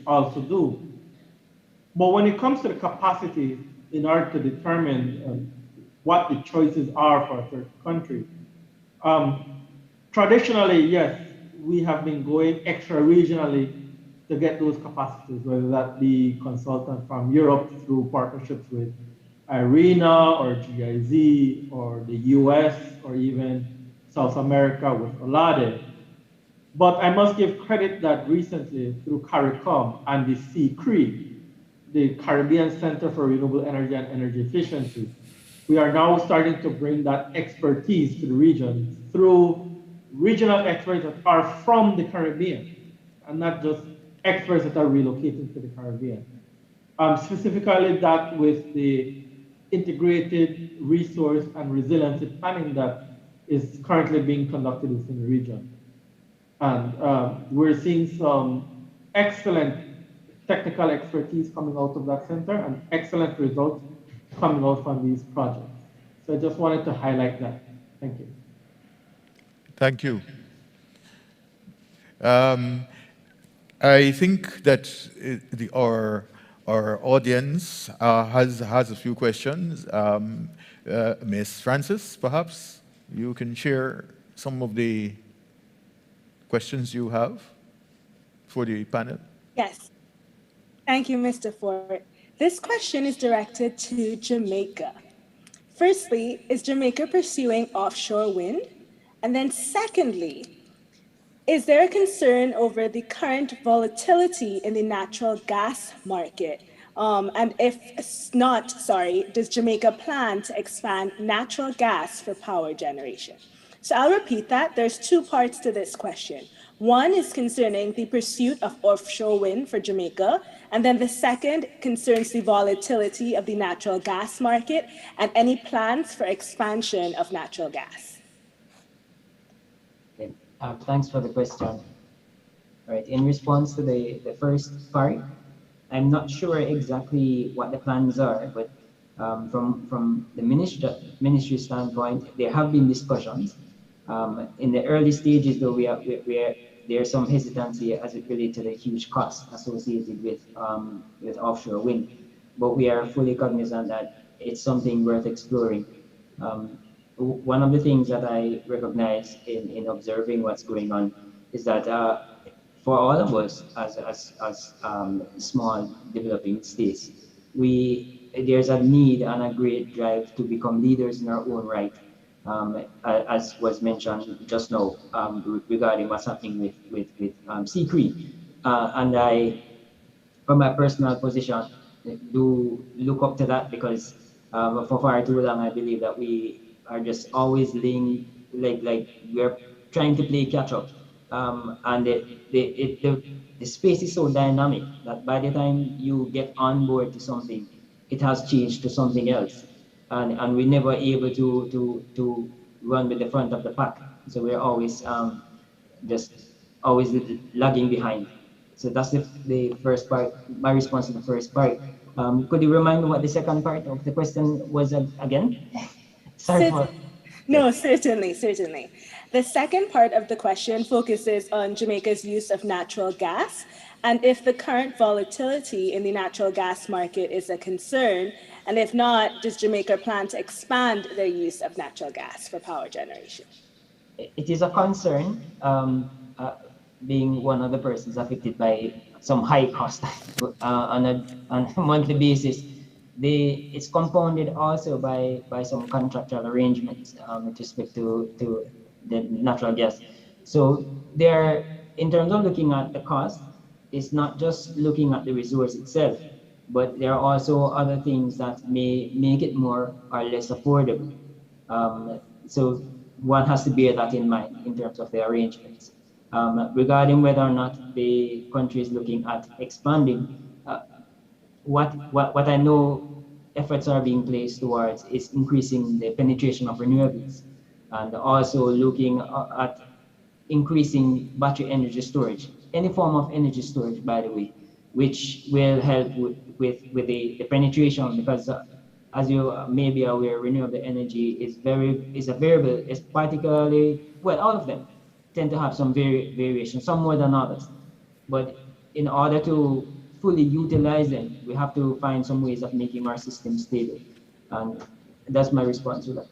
also do. But when it comes to the capacity in order to determine what the choices are for a certain country, traditionally, yes, we have been going extra-regionally to get those capacities, whether that be consultants from Europe through partnerships with IRENA or GIZ or the US or even South America with OLADE. But I must give credit that recently through CARICOM and the CCRE, the Caribbean Center for Renewable Energy and Energy Efficiency, we are now starting to bring that expertise to the region through regional experts that are from the Caribbean and not just experts that are relocating to the Caribbean. Specifically that with the integrated resource and resiliency planning that is currently being conducted within the region. And we're seeing some excellent technical expertise coming out of that center and excellent results coming out from these projects. So I just wanted to highlight that. Thank you. Thank you. I think that our audience has a few questions. Ms. Francis, perhaps you can share some of the questions you have for the panel. Yes. Thank you, Mr. Ford. This question is directed to Jamaica. Firstly, is Jamaica pursuing offshore wind? And then secondly, is there a concern over the current volatility in the natural gas market? And if not, does Jamaica plan to expand natural gas for power generation? So I'll repeat that. There's two parts to this question. One is concerning the pursuit of offshore wind for Jamaica, and then the second concerns the volatility of the natural gas market and any plans for expansion of natural gas. Okay. Thanks for the question. All right, in response to the first part, I'm not sure exactly what the plans are, but from the ministry standpoint, there have been discussions. In the early stages, though, we are there's some hesitancy as it relates to the huge cost associated with offshore wind, but we are fully cognizant that it's something worth exploring. One of the things that I recognize in observing what's going on is that for all of us as small developing states, there's a need and a great drive to become leaders in our own right, as was mentioned just now regarding what's happening with CCRE. And I, from my personal position, do look up to that because for far too long, I believe that we are just always laying, like we're trying to play catch up. And the space is so dynamic that by the time you get on board to something, it has changed to something else. And we're never able to run with the front of the pack. So we're always just always lagging behind. So that's the first part, my response to the first part. Could you remind me what the second part of the question was again? Sorry for... No, certainly. The second part of the question focuses on Jamaica's use of natural gas and if the current volatility in the natural gas market is a concern, and if not, does Jamaica plan to expand their use of natural gas for power generation? It is a concern, being one of the persons affected by some high cost on a monthly basis. It's compounded also by some contractual arrangements with respect to the natural gas. So in terms of looking at the cost, it's not just looking at the resource itself, but there are also other things that may make it more or less affordable. So one has to bear that in mind in terms of the arrangements. Regarding whether or not the country is looking at expanding, what I know efforts are being placed towards is increasing the penetration of renewables and also looking at increasing battery energy storage, any form of energy storage, by the way, which will help with the penetration because as you may be aware, renewable energy is a variable, is particularly, well, all of them tend to have some variation, some more than others. But in order to fully utilize them, we have to find some ways of making our system stable. And that's my response to that.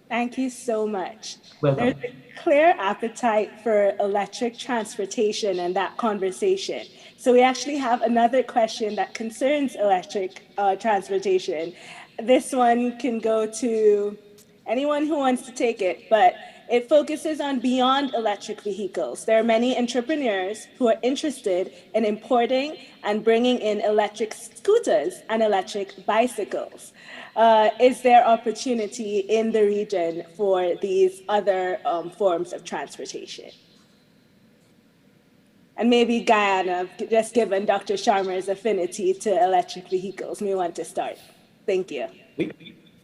Thank you so much. Welcome. There's a clear appetite for electric transportation and that conversation. So we actually have another question that concerns electric transportation. This one can go to anyone who wants to take it, but it focuses on beyond electric vehicles. There are many entrepreneurs who are interested in importing and bringing in electric scooters and electric bicycles. Is there opportunity in the region for these other forms of transportation? And maybe Guyana, just given Dr. Sharma's affinity to electric vehicles, may want to start. Thank you.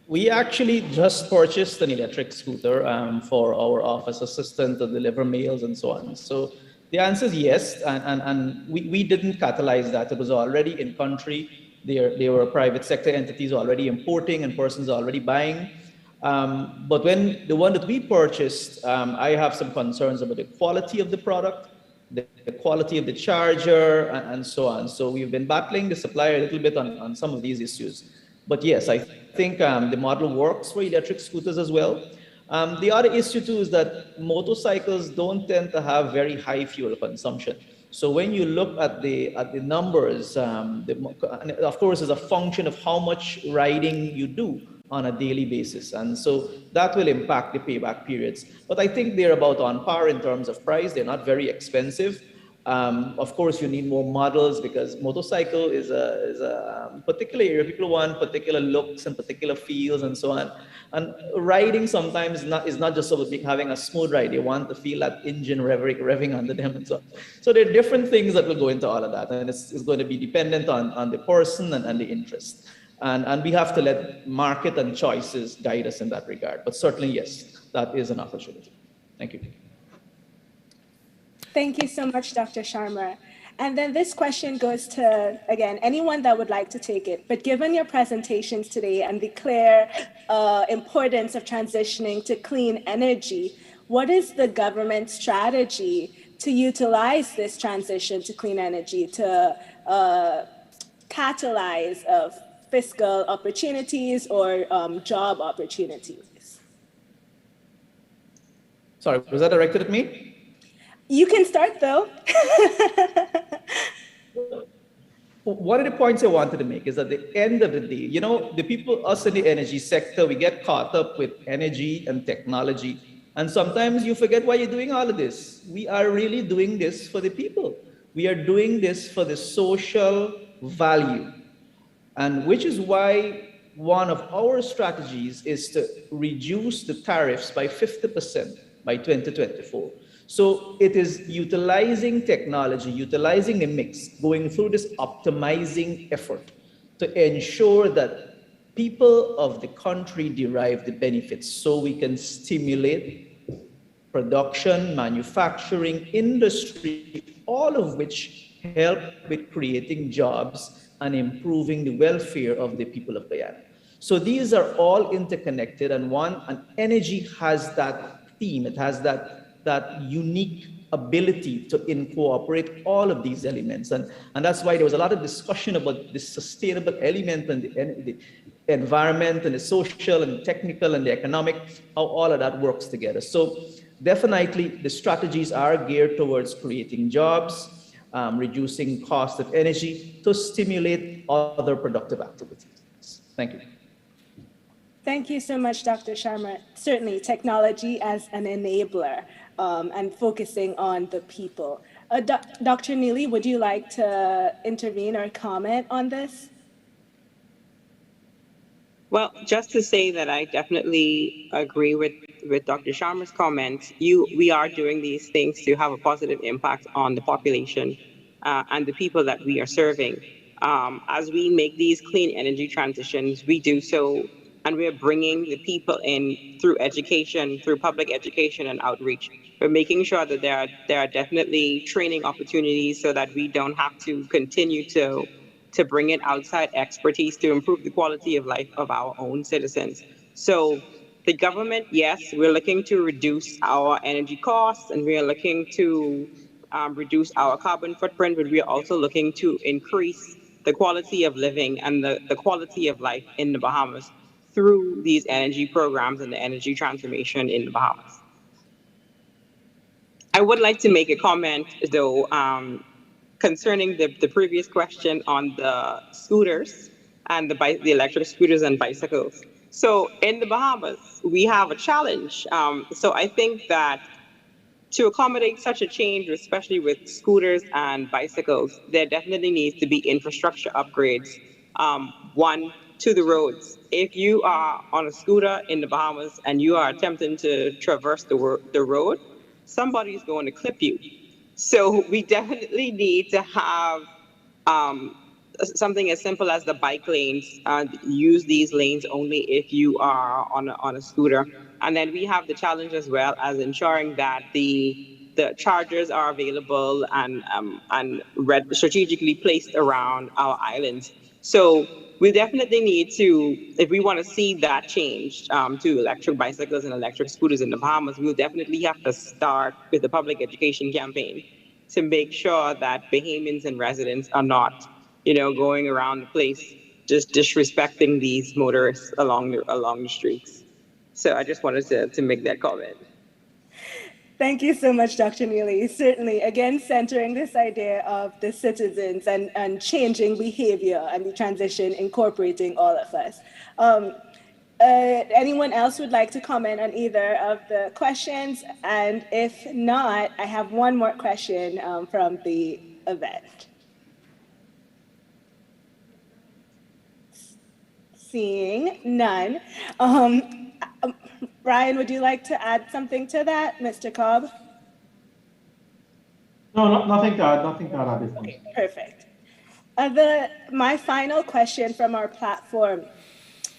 We actually just purchased an electric scooter for our office assistant to deliver mails and so on. So the answer is yes, and we didn't catalyze that. It was already in country. There were private sector entities already importing and persons already buying. But when the one that we purchased, I have some concerns about the quality of the product, the quality of the charger, and so on. So we've been battling the supplier a little bit on some of these issues. But yes, I think the model works for electric scooters as well. The other issue too is that motorcycles don't tend to have very high fuel consumption. So when you look at the numbers, of course, it's a function of how much riding you do on a daily basis. And so that will impact the payback periods. But I think they're about on par in terms of price. They're not very expensive. Of course, you need more models because motorcycle is a particular area. People want particular looks and particular feels and so on. And riding sometimes is not just about having a smooth ride. They want to feel that engine revving under them and so on. So there are different things that will go into all of that. And it's going to be dependent on the person and the interest. And we have to let market and choices guide us in that regard. But certainly, yes, that is an opportunity. Thank you. Thank you so much, Dr. Sharma. And then this question goes to, again, anyone that would like to take it. But given your presentations today and the clear importance of transitioning to clean energy, what is the government strategy to utilize this transition to clean energy to catalyze fiscal opportunities or job opportunities? Sorry, was that directed at me? You can start though. One of the points I wanted to make is at the end of the day, you know, the people, us in the energy sector, we get caught up with energy and technology. And sometimes you forget why you're doing all of this. We are really doing this for the people. We are doing this for the social value. And which is why one of our strategies is to reduce the tariffs by 50% by 2024. So it is utilizing technology, utilizing a mix, going through this optimizing effort to ensure that people of the country derive the benefits so we can stimulate production, manufacturing, industry, all of which help with creating jobs and improving the welfare of the people of Guyana. So these are all interconnected, and energy has that theme, it has that unique ability to incorporate all of these elements. And that's why there was a lot of discussion about the sustainable element and the environment and the social and the technical and the economic, how all of that works together. So definitely the strategies are geared towards creating jobs, reducing cost of energy to stimulate other productive activities. Thank you. Thank you so much, Dr. Sharma. Certainly, technology as an enabler and focusing on the people. Dr. Neely, would you like to intervene or comment on this? Well, just to say that I definitely agree with Dr. Sharma's comments. We are doing these things to have a positive impact on the population and the people that we are serving. As we make these clean energy transitions, we do so, and we're bringing the people in through education, through public education and outreach. We're making sure that there are definitely training opportunities so that we don't have to continue to bring in outside expertise to improve the quality of life of our own citizens. So the government, yes, we're looking to reduce our energy costs, and we are looking to reduce our carbon footprint, but we are also looking to increase the quality of living and the quality of life in the Bahamas through these energy programs and the energy transformation in the Bahamas. I would like to make a comment, though, concerning the previous question on the scooters and the electric scooters and bicycles. So in the Bahamas, we have a challenge. So I think that to accommodate such a change, especially with scooters and bicycles, there definitely needs to be infrastructure upgrades. One, to the roads. If you are on a scooter in the Bahamas and you are attempting to traverse the road, somebody's going to clip you. So we definitely need to have something as simple as the bike lanes. Use these lanes only if you are on a scooter. And then we have the challenge as well as ensuring that the chargers are available and strategically placed around our islands. So we definitely need to, if we want to see that change to electric bicycles and electric scooters in the Bahamas, we'll definitely have to start with the public education campaign to make sure that Bahamians and residents are not, going around the place just disrespecting these motorists along the streets. So I just wanted to make that comment. Thank you so much, Dr. Neely. Certainly, again, centering this idea of the citizens and changing behavior and the transition, incorporating all of us. Anyone else would like to comment on either of the questions? And if not, I have one more question from the event. Seeing none. Brian, would you like to add something to that, Mr. Cobb? No, nothing to add at this point. Okay, perfect. My final question from our platform.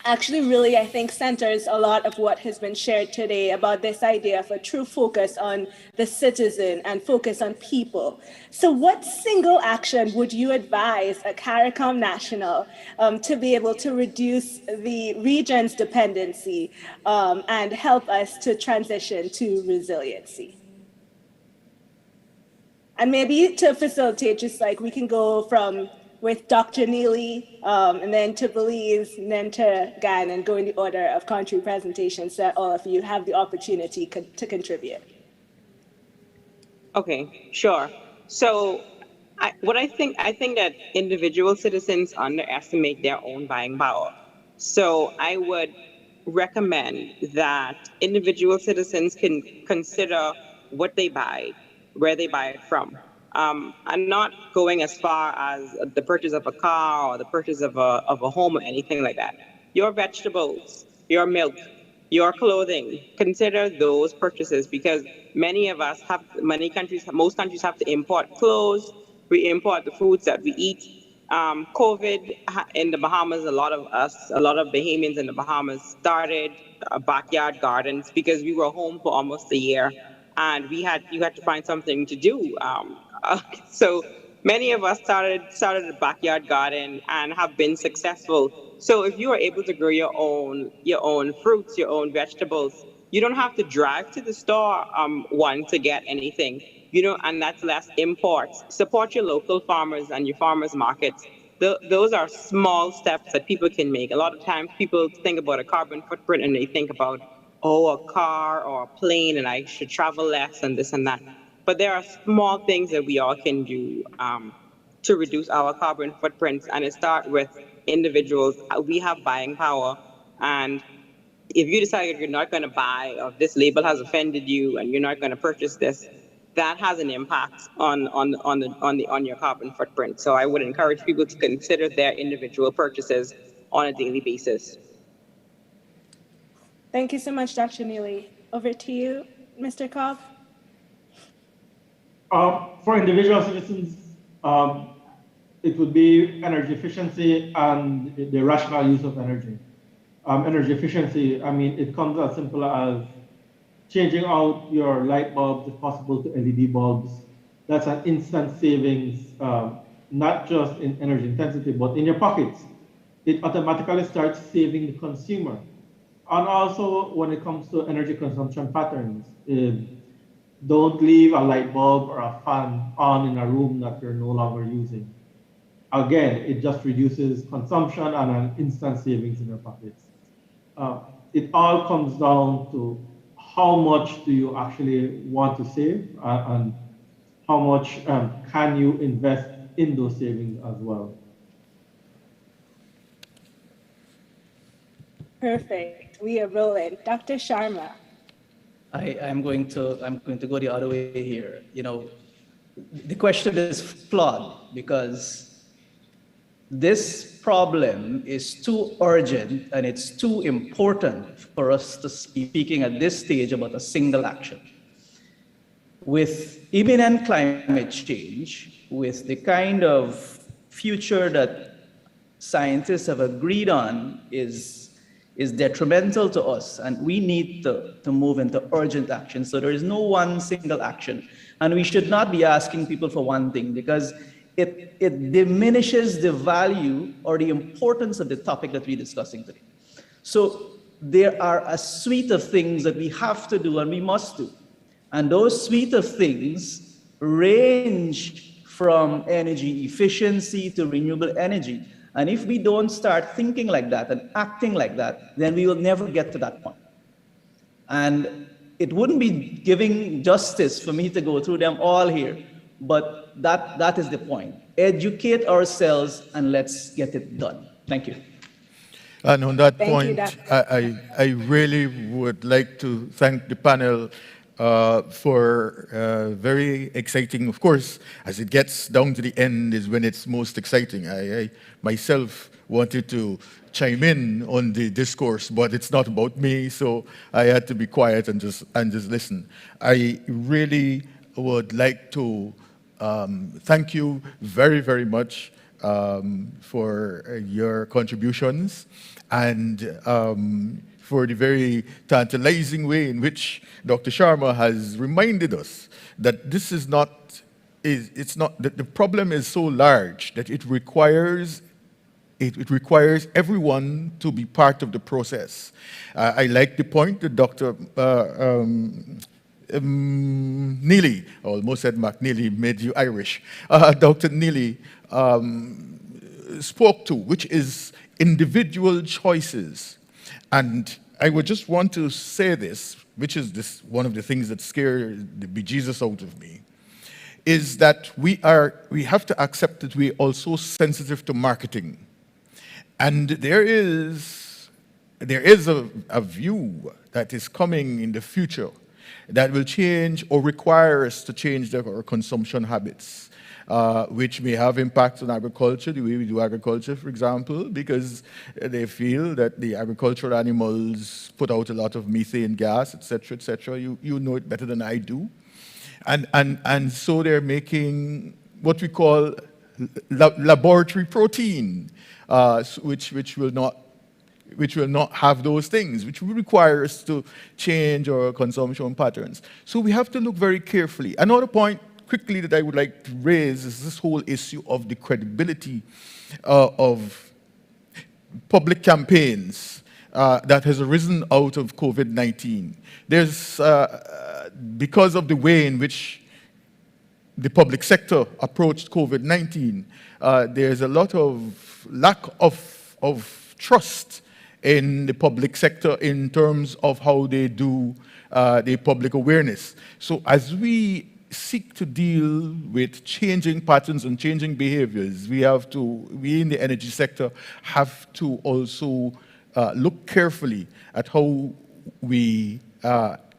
actually really, I think, centers a lot of what has been shared today about this idea of a true focus on the citizen and focus on people. So what single action would you advise a CARICOM National to be able to reduce the region's dependency and help us to transition to resiliency? And maybe to facilitate, just like we can go from with Dr. Neely, and then to Belize, and then to Gan, and go in the order of country presentations so that all of you have the opportunity to contribute. Okay, sure. So I think that individual citizens underestimate their own buying power. So I would recommend that individual citizens can consider what they buy, where they buy it from. I'm not going as far as the purchase of a car or the purchase of a home or anything like that. Your vegetables, your milk, your clothing, consider those purchases, because most countries have to import clothes. We import the foods that we eat. COVID in the Bahamas, a lot of Bahamians in the Bahamas started backyard gardens because we were home for almost a year, and you had to find something to do. So many of us started a backyard garden and have been successful. So if you are able to grow your own fruits, your own vegetables, you don't have to drive to the store to get anything. And that's less imports. Support your local farmers and your farmers markets. Those are small steps that people can make. A lot of times people think about a carbon footprint and they think about, a car or a plane, and I should travel less and this and that. But there are small things that we all can do to reduce our carbon footprints, and it starts with individuals. We have buying power, and if you decide you're not going to buy, or this label has offended you and you're not going to purchase this, that has an impact on your carbon footprint. So I would encourage people to consider their individual purchases on a daily basis. Thank you so much, Dr. Neely. Over to you, Mr. Cobb. For individual citizens, it would be energy efficiency and the rational use of energy. Energy efficiency, it comes as simple as changing out your light bulbs, if possible, to LED bulbs. That's an instant savings, not just in energy intensity, but in your pockets. It automatically starts saving the consumer. And also, when it comes to energy consumption patterns, don't leave a light bulb or a fan on in a room that you're no longer using. Again, it just reduces consumption and an instant savings in your pockets. It all comes down to how much do you actually want to save, and how much can you invest in those savings as well. Perfect. We are rolling. Dr. Sharma. I'm going to go the other way here. The question is flawed because this problem is too urgent and it's too important for us to be speaking at this stage about a single action. With imminent climate change, with the kind of future that scientists have agreed on is detrimental to us, and we need to move into urgent action. So there is no one single action. And we should not be asking people for one thing, because it diminishes the value or the importance of the topic that we're discussing today. So there are a suite of things that we have to do and we must do. And those suite of things range from energy efficiency to renewable energy. And if we don't start thinking like that and acting like that, then we will never get to that point. And it wouldn't be giving justice for me to go through them all here, but that is the point. Educate ourselves and let's get it done. Thank you. And on that point, I really would like to thank the panel for very exciting. Of course, as it gets down to the end is when it's most exciting. I myself wanted to chime in on the discourse, but it's not about me, so I had to be quiet and just listen. I really would like to thank you very, very much, for your contributions and for the very tantalizing way in which Dr. Sharma has reminded us that this is not, it's not, that the problem is so large that it requires everyone to be part of the process. I like the point that Dr. Neely, I almost said McNeely, made you Irish, Dr. Neely spoke to, which is individual choices. And I would just want to say this, which is one of the things that scare the bejesus out of me, is that we have to accept that we are also sensitive to marketing. And there is a view that is coming in the future that will change or require us to change our consumption habits, which may have impacts on agriculture, the way we do agriculture, for example, because they feel that the agricultural animals put out a lot of methane gas, et cetera, you know it better than I do. And so they're making what we call laboratory protein, which will not have those things, which will require us to change our consumption patterns. So we have to look very carefully. Another point quickly that I would like to raise is this whole issue of the credibility of public campaigns that has arisen out of COVID-19. There's, because of the way in which the public sector approached COVID-19, there's a lot of lack of trust in the public sector in terms of how they do the public awareness. So as we seek to deal with changing patterns and changing behaviors, we in the energy sector have to also look carefully at how we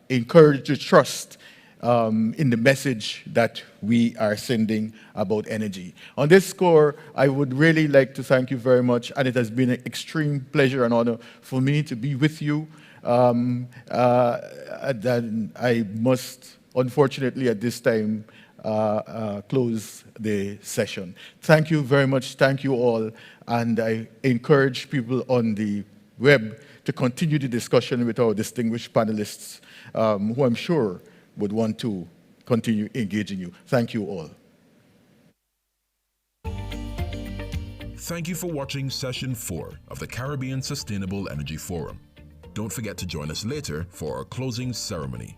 encourage the trust in the message that we are sending about energy. On this score, I would really like to thank you very much, and it has been an extreme pleasure and honor for me to be with you. I must, unfortunately, at this time, close the session. Thank you very much. Thank you all. And I encourage people on the web to continue the discussion with our distinguished panelists, who I'm sure would want to continue engaging you. Thank you all. Thank you for watching Session 4 of the Caribbean Sustainable Energy Forum. Don't forget to join us later for our closing ceremony.